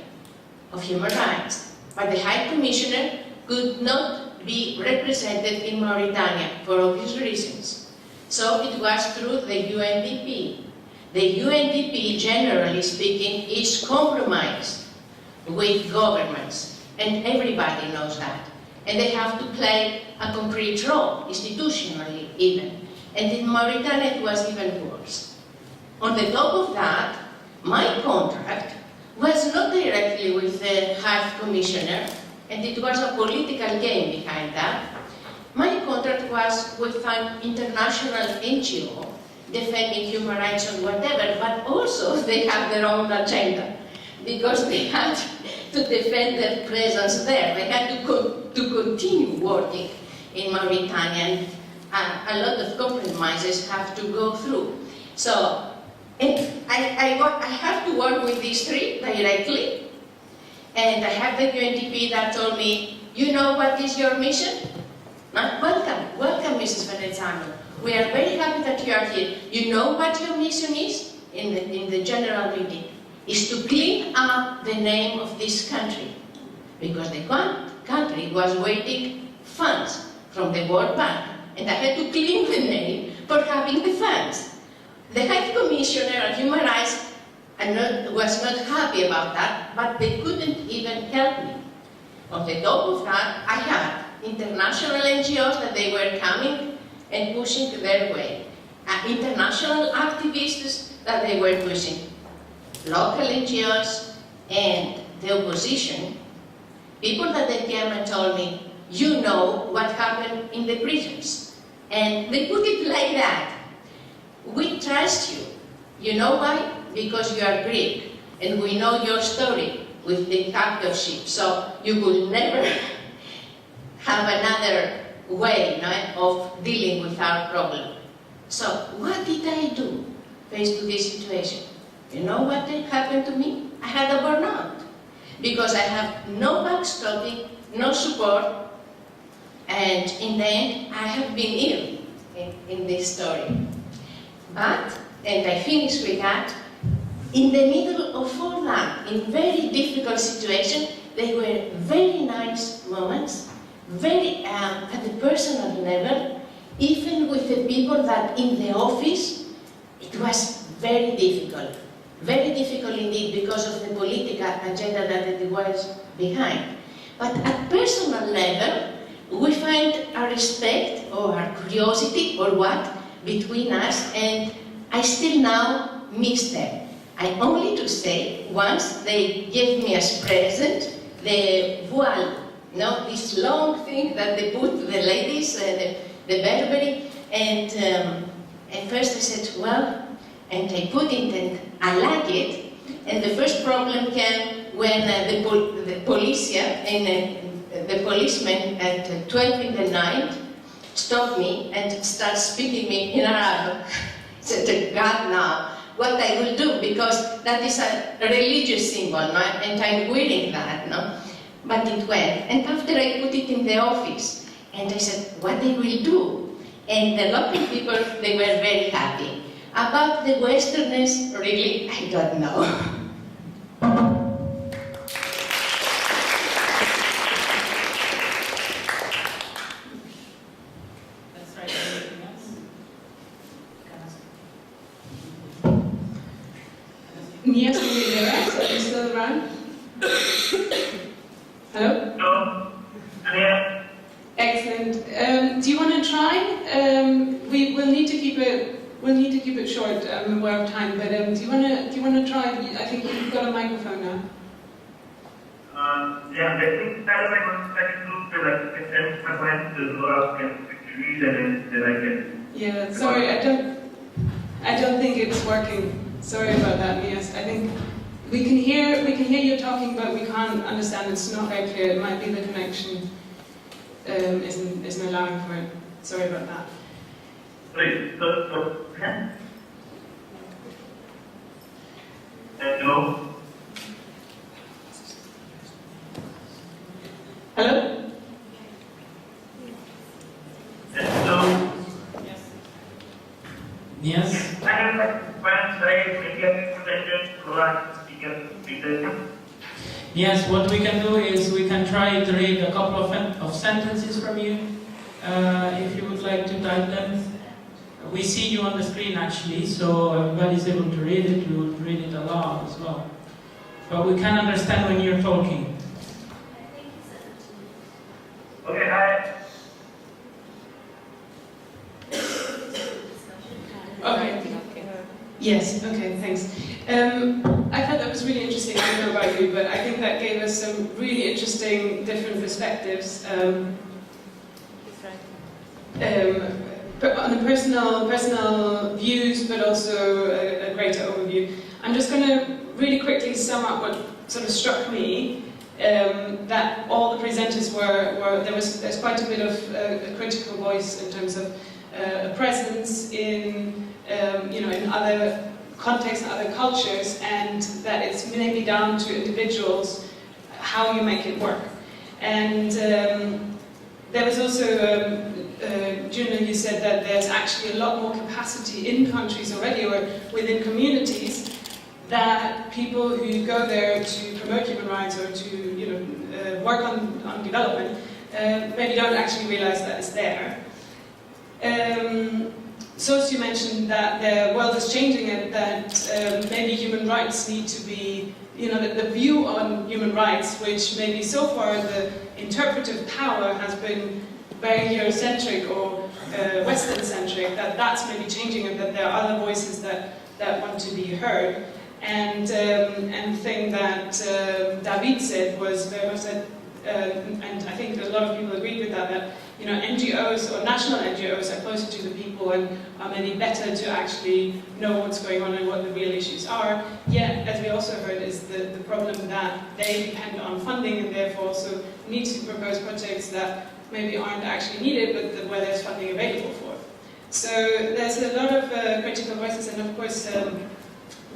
of Human Rights. but the High Commissioner could not be represented in Mauritania for obvious reasons. So it was through the UNDP. The UNDP, generally speaking, is compromised with governments, and everybody knows that. And they have to play a concrete role, institutionally even. And in Mauritania it was even worse. On the top of that, my contract was not directly with the High Commissioner, and it was a political game behind that. My contract was with an international NGO defending human rights and whatever, but also they have their own agenda, because they had to defend their presence there. They had to continue working in Mauritania, and a lot of compromises have to go through. So I have to work with these three directly, and I have the UNDP that told me, you know what is your mission? Welcome, welcome, Mrs. Venezano. We are very happy that you are here. You know what your mission is in the general meeting? Is to clean up the name of this country, because the country was waiting funds from the World Bank, and I had to clean the name for having the funds. The High Commissioner on Human Rights was not happy about that, but they couldn't even help me. On the top of that, I had international NGOs that they were coming and pushing their way, international activists that they were pushing, local NGOs and the opposition, people that they came and told me, you know what happened in the prisons. And they put it like that. We trust you. You know why? Because you are Greek, and we know your story with the dictatorship, so you will never have another way of dealing with our problem. So what did I do faced to this situation? You know what happened to me? I had a burnout, because I have no backstopping, no support, and in the end I have been ill in this story. But, and I finish with that, in the middle of all that, in very difficult situation, they were very nice moments, very at the personal level, even with the people that in the office, it was very difficult indeed, because of the political agenda that it was behind. But at personal level, we find a respect or a curiosity or what between us, and I still now miss them. I only to say, once they gave me as present the voile, this long thing that they put the ladies, the Burberry, and at first I said, well, and I put it and I like it, and the first problem came when the policeman at 12 in the night stopped me and started speaking me in Arabic. I said, God, now, what I will do, because that is a religious symbol, and I'm wearing that, But it went, and after I put it in the office, and I said, what I will do? And the local people, they were very happy. About the Westerners, really, I don't know. That's right. Anything else? Nias, can you hear us? Are you still around? Hello? No. Yeah. Excellent. Do you want to try? We'll need to keep it short. I'm aware of time, but do you want to try? I think you've got a microphone now. Yeah, I think that I want to so that I can send my questions or I can read and then I can. Yeah, sorry, I don't think it's working. Sorry about that, Nias. I think we can hear you talking, but we can't understand. It's not very clear. It might be the connection isn't allowing for it. Sorry about that. Please, hello. Hello? Hello. Yes? I have a question. Yes, what we can do is we can try to read a couple of sentences from you, if you would like to type them. We see you on the screen actually, so everybody's able to read it. We would read it aloud as well. But we can understand when you're talking. Okay, hi. Okay. Yes, okay, thanks. I thought that was really interesting. I don't know about you, but I think that gave us some really interesting different perspectives. On the personal views, but also a greater overview. I'm just going to really quickly sum up what sort of struck me. That all the presenters there's quite a bit of a critical voice in terms of a presence in in other contexts and other cultures, and that it's mainly down to individuals how you make it work. And there was also Juno, you said that there's actually a lot more capacity in countries already or within communities that people who go there to promote human rights or to work on development maybe don't actually realize that it's there. Sosu mentioned that the world is changing and that maybe human rights need to be, the view on human rights, which maybe so far the interpretive power has been very Eurocentric or Western-centric, that's maybe changing and that there are other voices that want to be heard. And the thing that David said was very much that, and I think a lot of people agreed with that NGOs or national NGOs are closer to the people and are maybe better to actually know what's going on and what the real issues are. Yet, as we also heard, is the problem that they depend on funding and therefore also need to propose projects that maybe aren't actually needed, but where there's funding available for. So there's a lot of critical voices, and of course,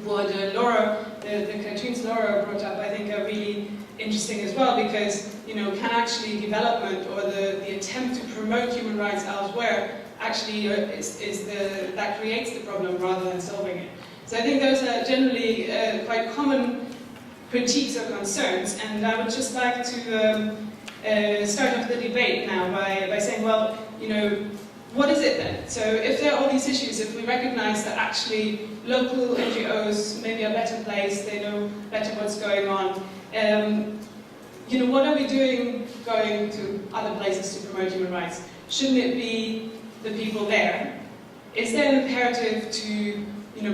what Laura, the cartoons Laura brought up, I think are really interesting as well, because can actually development or the attempt to promote human rights elsewhere actually that creates the problem rather than solving it. So I think those are generally quite common critiques or concerns, and I would just like to start off the debate now by saying, well, what is it then? So if there are all these issues, if we recognize that actually local NGOs maybe are better placed, they know better what's going on, what are we doing going to other places to promote human rights? Shouldn't it be the people there? Is there an imperative to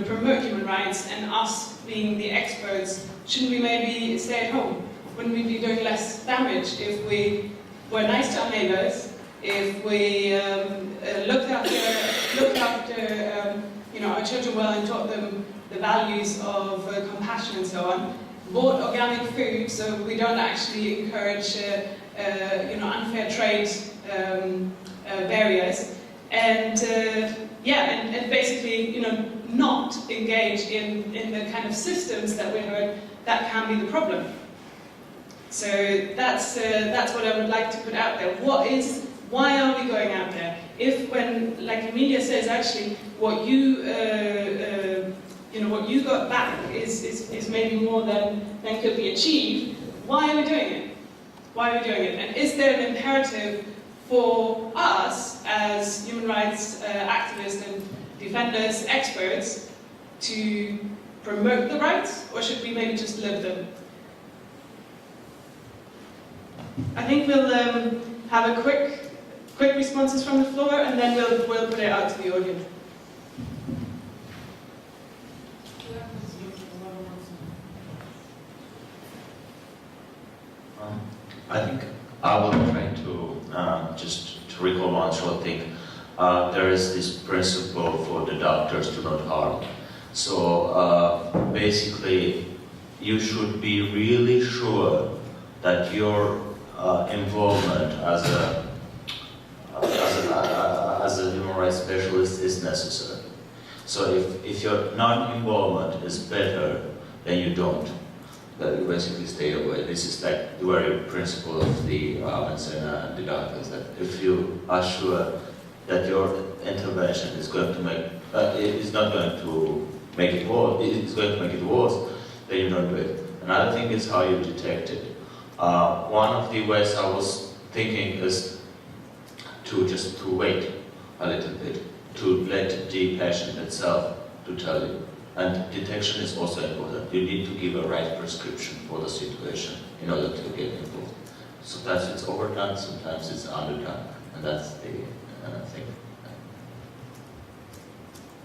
promote human rights, and us being the experts, shouldn't we maybe stay at home? Wouldn't we be doing less damage if we were nice to our neighbors, if we looked after our children well and taught them the values of compassion and so on, bought organic food so we don't actually encourage unfair trade barriers, and basically not engage in the kind of systems that we heard that can be the problem. So that's what I would like to put out there. Why are we going out there? If when, like Emilia says, actually what you got back is maybe more than could be achieved, why are we doing it? Why are we doing it? And is there an imperative for us as human rights activists and defenders, experts, to promote the rights, or should we maybe just live them? I think we'll have a quick responses from the floor, and then we'll put it out to the audience. I think I will try to just to recall one short thing. There is this principle for the doctors to not harm. So basically, you should be really sure that your involvement as a human rights specialist is necessary. So if your non-involvement is better, then you don't. That you basically stay away. This is like the very principle of the and the doctors, that if you are sure that your intervention is going to make not going to make it worse, it's going to make it worse, then you don't do it. Another thing is how you detect it. One of the ways I was thinking is to wait a little bit, to let the patient itself to tell you. And detection is also important. You need to give a right prescription for the situation in order to get involved. Sometimes it's overdone, sometimes it's underdone, and that's the thing.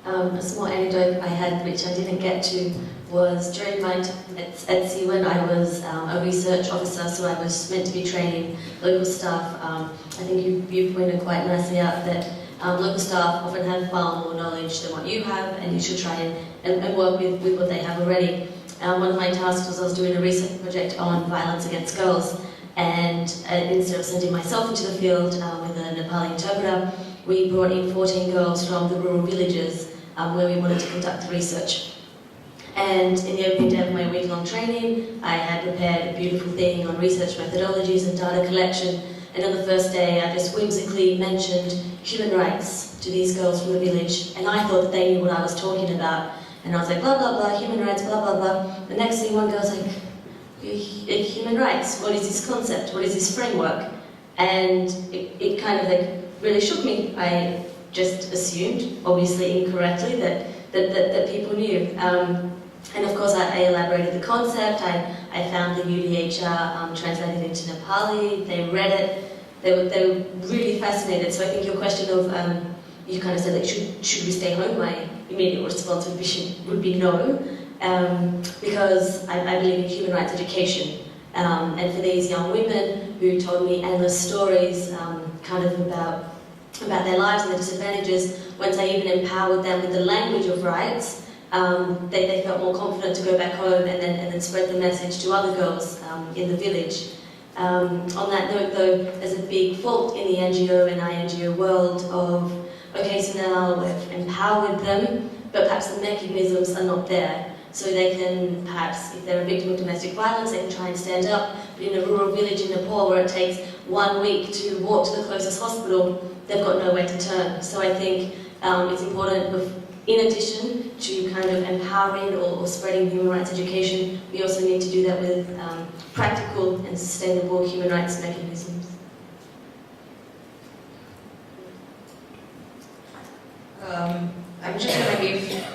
A small anecdote I had, which I didn't get to, was during my time at CWEN, I was a research officer, so I was meant to be training local staff. I think you pointed quite nicely out that local staff often have far more knowledge than what you have, and you should try and work with what they have already. One of my tasks was I was doing a research project on violence against girls, and instead of sending myself into the field with a Nepali interpreter, we brought in 14 girls from the rural villages where we wanted to conduct the research. And in the opening day of my week-long training, I had prepared a beautiful thing on research methodologies and data collection, and on the first day I just whimsically mentioned human rights to these girls from the village, and I thought that they knew what I was talking about. And I was like, blah, blah, blah, human rights, blah, blah, blah. The next thing one girl's like, human rights, what is this concept? What is this framework? And it kind of like really shook me. I just assumed, obviously incorrectly, that people knew. And of course I elaborated the concept. I found the UDHR translated into Nepali. They read it. They were really fascinated. So I think your question of, you kind of said, like, should we stay home? My immediate response would be no, because I believe in human rights education. And for these young women who told me endless stories kind of about their lives and their disadvantages, once I even empowered them with the language of rights, they felt more confident to go back home and then spread the message to other girls in the village. On that note though, there's a big fault in the NGO and INGO world of, okay, so now we've empowered them, but perhaps the mechanisms are not there. So they can perhaps, if they're a victim of domestic violence, they can try and stand up. But in a rural village in Nepal where it takes 1 week to walk to the closest hospital, they've got nowhere to turn. So I think it's important, in addition to kind of empowering or spreading human rights education, we also need to do that with practical and sustainable human rights mechanisms. I'm just going to give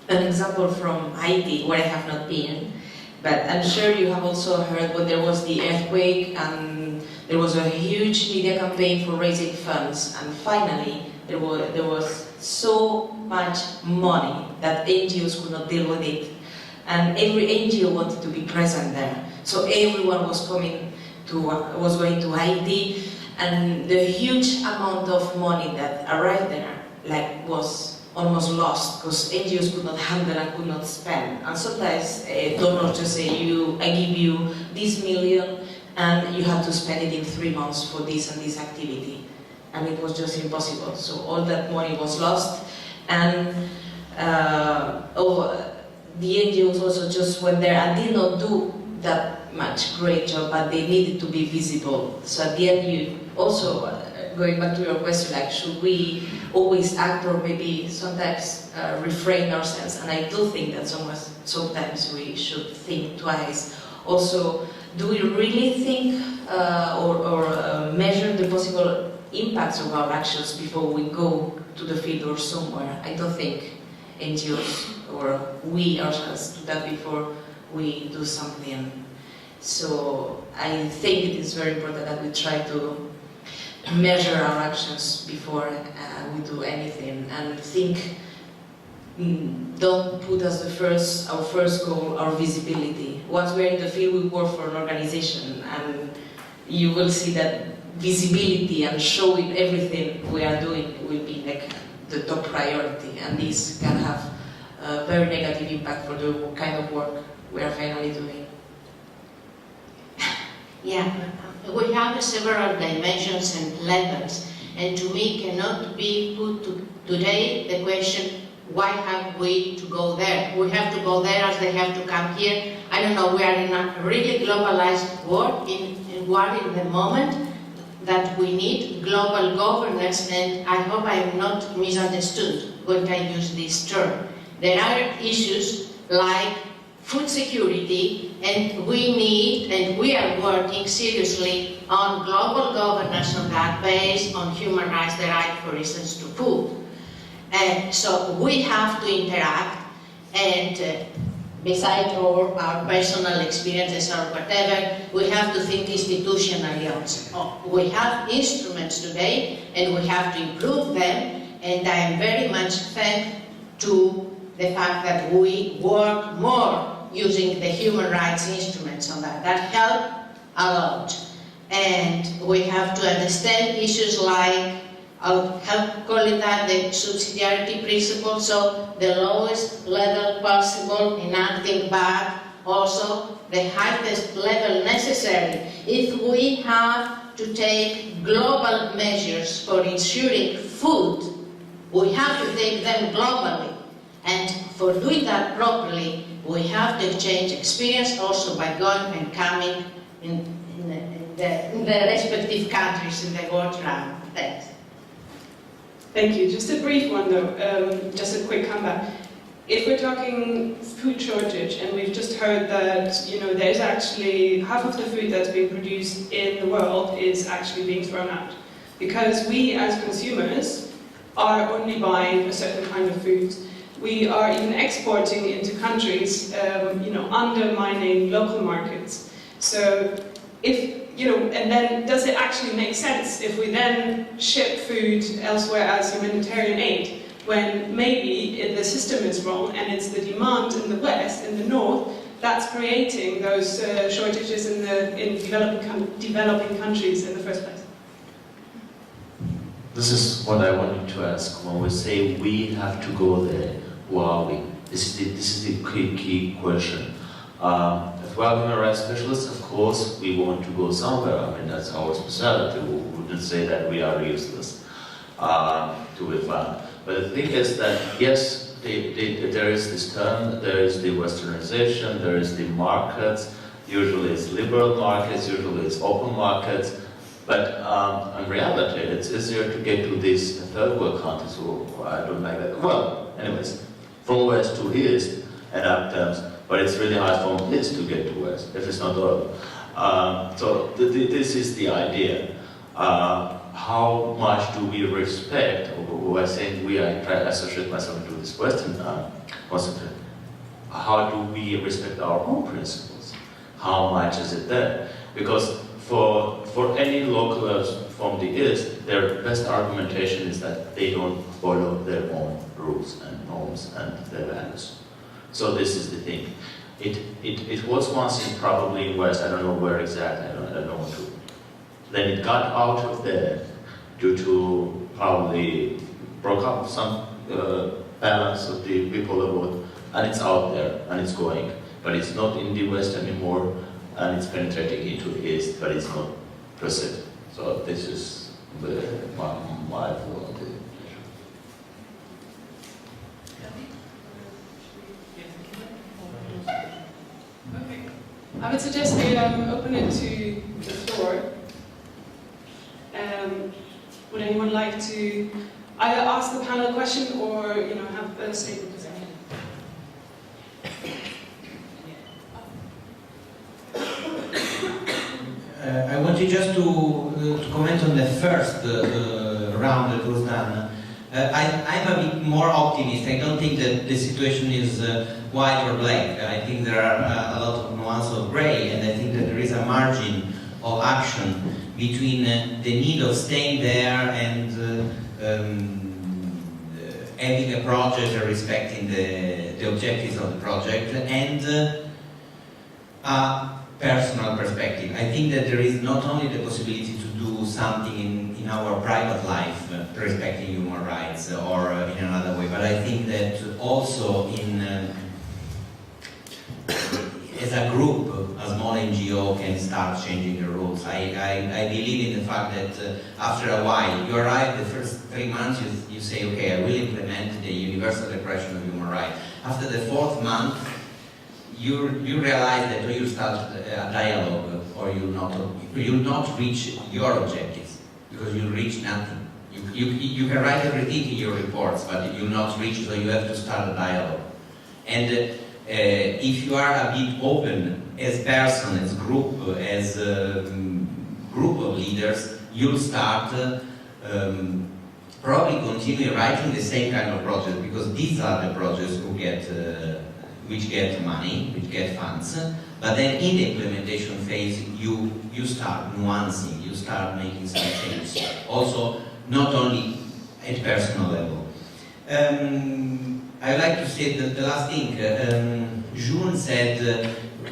an example from Haiti, where I have not been, but I'm sure you have also heard when there was the earthquake and there was a huge media campaign for raising funds, and finally there was so much money that NGOs could not deal with it, and every NGO wanted to be present there. So everyone was going to Haiti, and the huge amount of money that arrived there was almost lost because NGOs could not handle and could not spend. And sometimes donors just say, I give you this million and you have to spend it in 3 months for this and this activity. And it was just impossible. So all that money was lost, and the NGOs also just went there and did not do that much great job, but they needed to be visible. So at the end, you also, going back to your question, like, should we always act or maybe sometimes refrain ourselves? And I do think that sometimes we should think twice. Also, do we really think or measure the possible impacts of our actions before we go to the field or somewhere? I don't think NGOs or we ourselves do that before we do something. So I think it is very important that we try to measure our actions before we do anything, and think, don't put as our first goal our visibility. Once we're in the field, we work for an organization, and you will see that visibility and showing everything we are doing will be like the top priority, and this can have a very negative impact for the kind of work we are finally doing. Yeah, we have several dimensions and levels, and to me cannot be put today the question, why have we to go there? We have to go there as they have to come here. I don't know, we are in a really globalized world, in the moment that we need global governance, and I hope I am not misunderstood when I use this term. There are issues like food security, and we need, and we are working seriously on global governance on that based on human rights, the right, for instance, to food. And so we have to interact, and besides our personal experiences or whatever, we have to think institutionally also. We have instruments today, and we have to improve them, and I am very much thankful to the fact that we work more using the human rights instruments on that. That helped a lot. And we have to understand issues like, I'll call it that, the subsidiarity principle, so the lowest level possible enacting back, also the highest level necessary. If we have to take global measures for ensuring food, we have to take them globally. And for doing that properly, we have to exchange experience also by going and coming in the respective countries in the world round. Thanks. Thank you. Just a brief one though, just a quick comeback. If we're talking food shortage, and we've just heard that, you know, there's actually half of the food that's being produced in the world is actually being thrown out. Because we as consumers are only buying a certain kind of food. We are even exporting into countries, you know, undermining local markets. So if, you know, and then does it actually make sense if we then ship food elsewhere as humanitarian aid, when maybe the system is wrong and it's the demand in the West, in the North, that's creating those shortages in developing countries in the first place? This is what I wanted to ask. When we say we have to go there, who are we? This is the key question. If we are human rights specialists, of course, we want to go somewhere. I mean, that's our specialty. We wouldn't say that we are useless to advance. But the thing is that, yes, there is this term, there is the westernization, there is the markets. Usually it's liberal markets, usually it's open markets. But in reality, it's easier to get to these third world countries, who I don't like that. Well, anyways, from west to east, in up terms, but it's really hard from east to get to west, if it's not all. So this is the idea. How much do we respect, or I say I try to associate myself to this Western concept. How do we respect our own principles? How much is it there? Because for any locals from the East, their best argumentation is that they don't follow their own rules and norms and their values. So this is the thing. It was once in probably in West, I don't know where exactly, I don't want to. Then it got out of there due to probably broke up some balance of the people about, and it's out there and it's going, but it's not in the West anymore, and it's penetrating into the East, but it's not perceived. So this is my view on the issue. I would suggest we open it to the floor. Would anyone like to either ask the panel a question or, you know, have a statement to say? I wanted just to comment on the first round that was done. I'm a bit more optimist. I don't think that the situation is white or black. I think there are a lot of nuances of grey, and I think that there is a margin of action between the need of staying there and having a project and respecting the objectives of the project, and a personal perspective. I think that there is not only the possibility to do something in our private life, respecting human rights, or in another way, but I think that also as a group, a small NGO can start changing the rules. I believe in the fact that after a while, you arrive the first 3 months, you say, okay, I will implement the Universal Declaration of Human Rights. After the 4th month, you realize that you start a dialogue, or you'll not reach your objectives, because you'll reach nothing. You can write everything in your reports, but you'll not reach, so you have to start a dialogue. And if you are a bit open as person, as group of leaders, you'll start probably continue writing the same kind of projects, because these are the projects which get money, which get funds. But then in the implementation phase, you start nuancing, you start making some changes. Also, not only at personal level. I'd like to say that the last thing, June said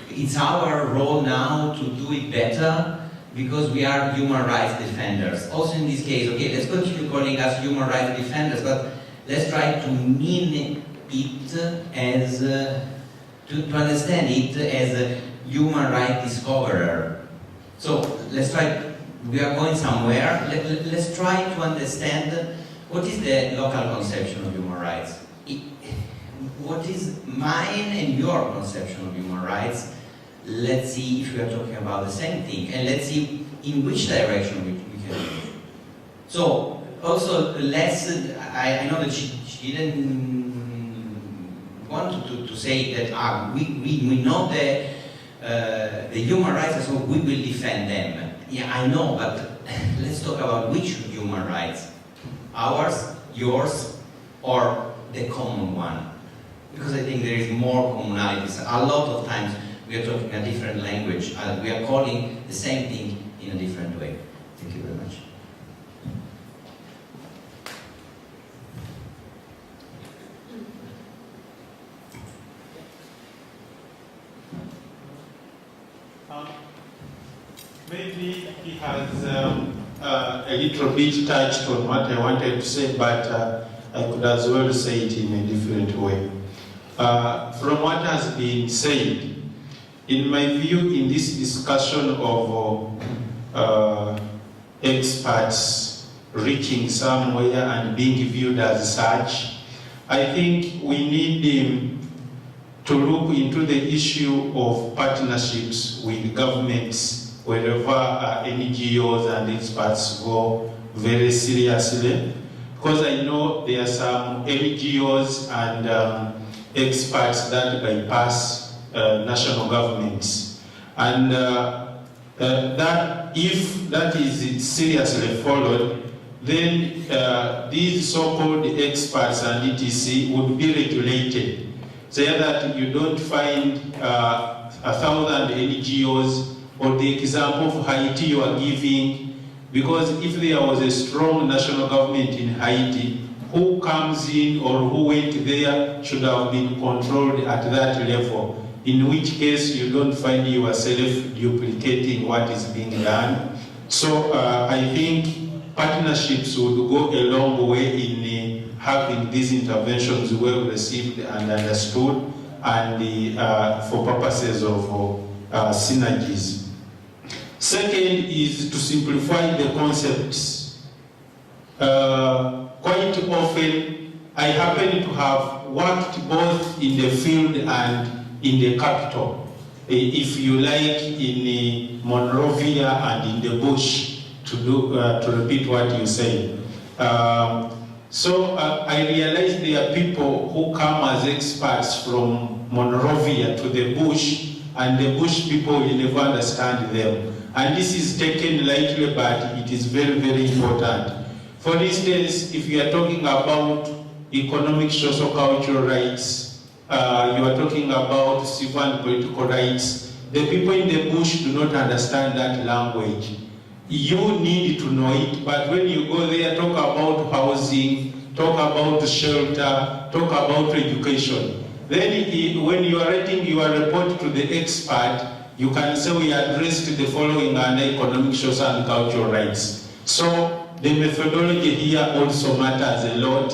it's our role now to do it better because we are human rights defenders. Also in this case, okay, let's continue calling us human rights defenders, but let's try to mean it as, to understand it as a human rights discoverer. So let's try, we are going somewhere, let's try to understand what is the local conception of human rights. What is mine and your conception of human rights? Let's see if we are talking about the same thing, and let's see in which direction we can move. So, also less, I know that she didn't want to say that we know the human rights, so we will defend them. Yeah, I know, but let's talk about which human rights. Ours, yours, or the common one. Because I think there is more commonalities. A lot of times we are talking a different language. We are calling the same thing in a different way. Thank you very much. Maybe he has a little bit touched on what I wanted to say, but I could as well say it in a different way. From what has been said, in my view, in this discussion of experts reaching somewhere and being viewed as such, I think we need to look into the issue of partnerships with governments wherever NGOs and experts go very seriously. Because I know there are some NGOs and experts that bypass national governments. And that if that is seriously followed, then these so-called experts and etc. would be regulated, so that you don't find 1,000 NGOs, or the example of Haiti you are giving, because if there was a strong national government in Haiti, who comes in or who went there should have been controlled at that level, in which case you don't find yourself duplicating what is being done. So I think partnerships would go a long way in having these interventions well received and understood, and for purposes of synergies. Second is to simplify the concepts. Quite often, I happen to have worked both in the field and in the capital, if you like, in Monrovia and in the bush, to repeat what you say. So I realized there are people who come as experts from Monrovia to the bush, and the bush people will never understand them. And this is taken lightly, but it is very, very important. For instance, if you are talking about economic, social, cultural rights, you are talking about civil and political rights, the people in the bush do not understand that language. You need to know it, but when you go there, talk about housing, talk about shelter, talk about education. Then when you are writing your report to the expert, you can say we addressed the following under economic, social, and cultural rights. So the methodology here also matters a lot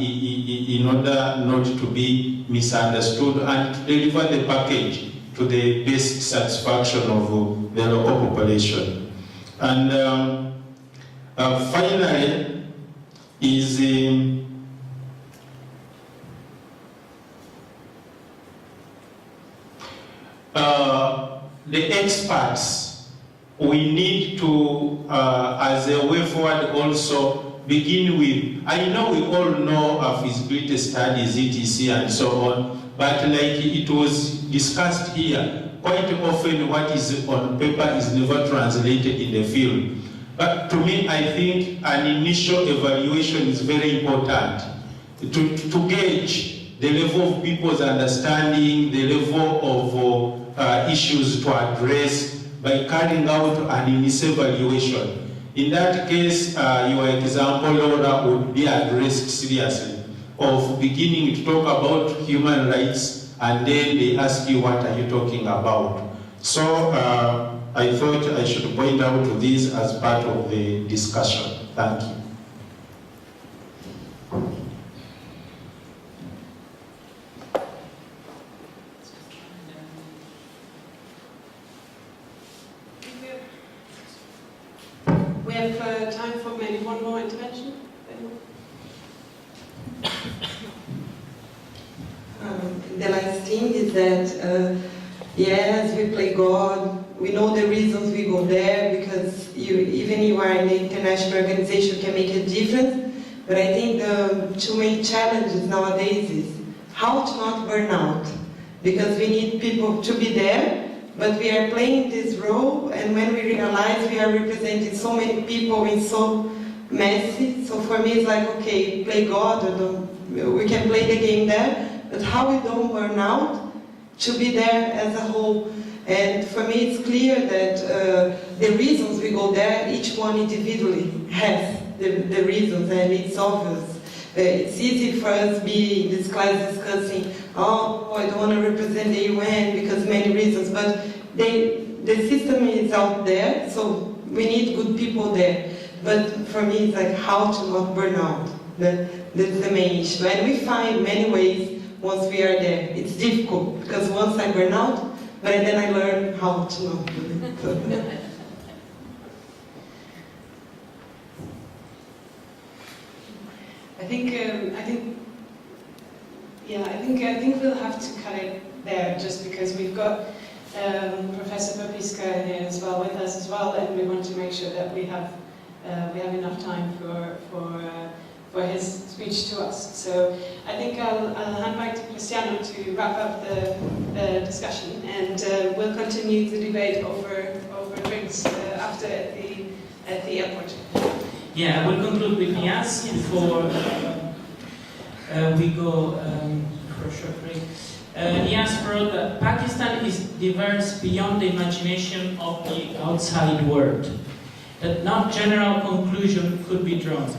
in order not to be misunderstood and to deliver the package to the best satisfaction of the local population. And finally is the experts. We need to, as a way forward, also begin with, I know we all know of feasibility studies, etc. and so on, but like it was discussed here, quite often what is on paper is never translated in the field. But to me, I think an initial evaluation is very important to gauge the level of people's understanding, the level of issues to address by carrying out an initial evaluation. In that case, your example, Laura, would be addressed seriously, of beginning to talk about human rights, and then they ask you, what are you talking about? So I thought I should point out this as part of the discussion. Thank you. We have time for maybe one more intervention. The last thing is that, yes, we play God. We know the reasons we go there, because even you are in an international organization can make a difference. But I think the two main challenges nowadays is how to not burn out. Because we need people to be there, but we are playing this role, and when we realize we are representing so many people and so messy, so for me it's like, okay, play God, we can play the game there, but how we don't burn out to be there as a whole. And for me it's clear that the reasons we go there, each one individually has the reasons, and it's obvious. It's easy for us to be in this class discussing, oh, I don't want to represent the UN because many reasons, but the system is out there, so we need good people there. But for me, it's like how to not burn out. That's the main issue. And we find many ways once we are there. It's difficult, because once I burn out, but then I learn how to not do it. So. I think we'll have to cut it there, just because we've got Professor Papiska here as well with us as well, and we want to make sure that we have enough time for his speech to us. So I think I'll hand back to Cristiano to wrap up the discussion, and we'll continue the debate over drinks after at the airport. Yeah, I will conclude with Nias before we go for a short break. Nias wrote that Pakistan is diverse beyond the imagination of the outside world, that no general conclusion could be drawn.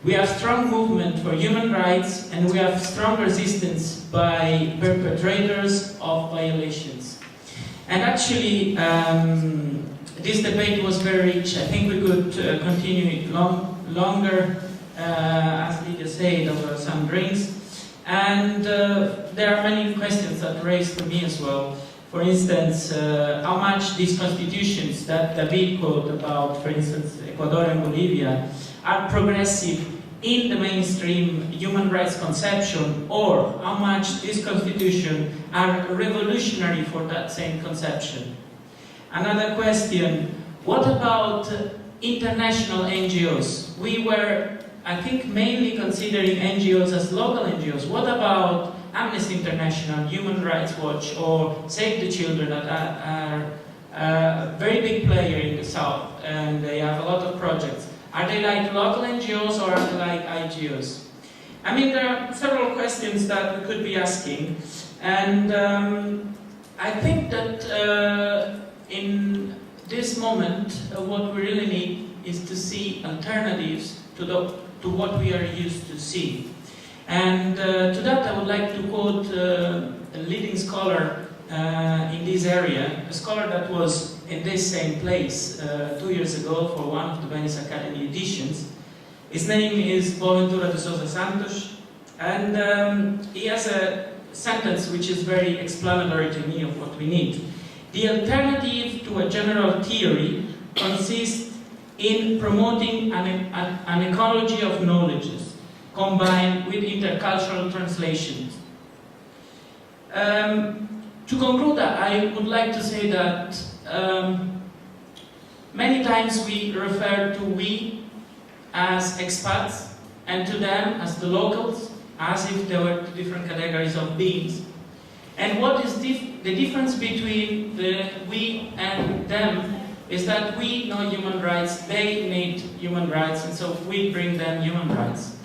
We have strong movement for human rights, and we have strong resistance by perpetrators of violations. And actually, this debate was very rich. I think we could continue it longer, as Lydia said, over some drinks. And there are many questions that raised to me as well. For instance, how much these constitutions that David quoted about, for instance, Ecuador and Bolivia, are progressive in the mainstream human rights conception, or how much these constitutions are revolutionary for that same conception. Another question, what about international NGOs? We were, I think, mainly considering NGOs as local NGOs. What about Amnesty International, Human Rights Watch, or Save the Children, that are a very big player in the South, and they have a lot of projects? Are they like local NGOs, or are they like IGOs? I mean, there are several questions that we could be asking, and I think that in this moment, what we really need is to see alternatives to what we are used to see. And to that I would like to quote a leading scholar in this area, a scholar that was in this same place 2 years ago for one of the Venice Academy editions. His name is Boaventura de Sousa Santos, and he has a sentence which is very explanatory to me of what we need. The alternative to a general theory consists in promoting an ecology of knowledges combined with intercultural translations. To conclude, I would like to say that many times we refer to we as expats, and to them as the locals, as if they were two different categories of beings. And what is the difference between the we and them is that we know human rights, they need human rights, and so we bring them human rights.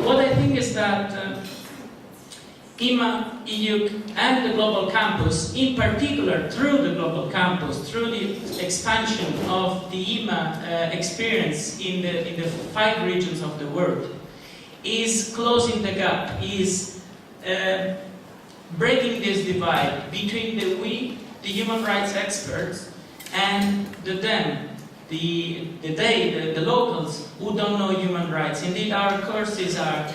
What I think is that E.MA, EU, and the Global Campus, in particular through the Global Campus, through the expansion of the E.MA experience in the 5 regions of the world, is closing the gap, is breaking this divide between the we, the human rights experts, and the them, the locals who don't know human rights. Indeed, our courses are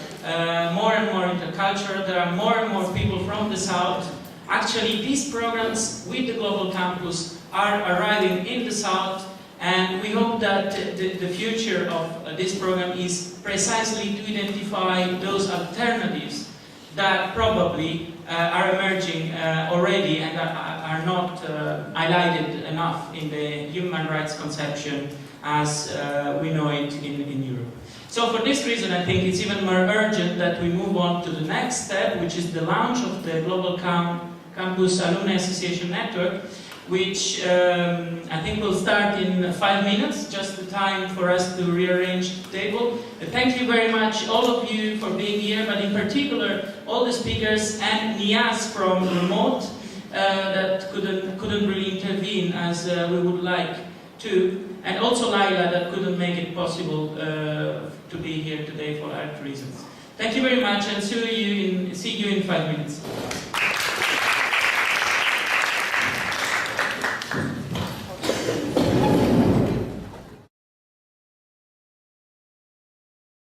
more and more intercultural. There are more and more people from the South. Actually, these programs with the Global Campus are arriving in the South, and we hope that the future of this program is precisely to identify those alternatives that probably are emerging already and are not highlighted enough in the human rights conception as we know it in Europe. So for this reason, I think it's even more urgent that we move on to the next step, which is the launch of the Global Campus Alumni Association Network, which I think will start in 5 minutes, just the time for us to rearrange the table. Thank you very much, all of you, for being here, but in particular, all the speakers and Nias from remote that couldn't really intervene as we would like to, and also Laila that couldn't make it possible to be here today for health reasons. Thank you very much, and see you in 5 minutes.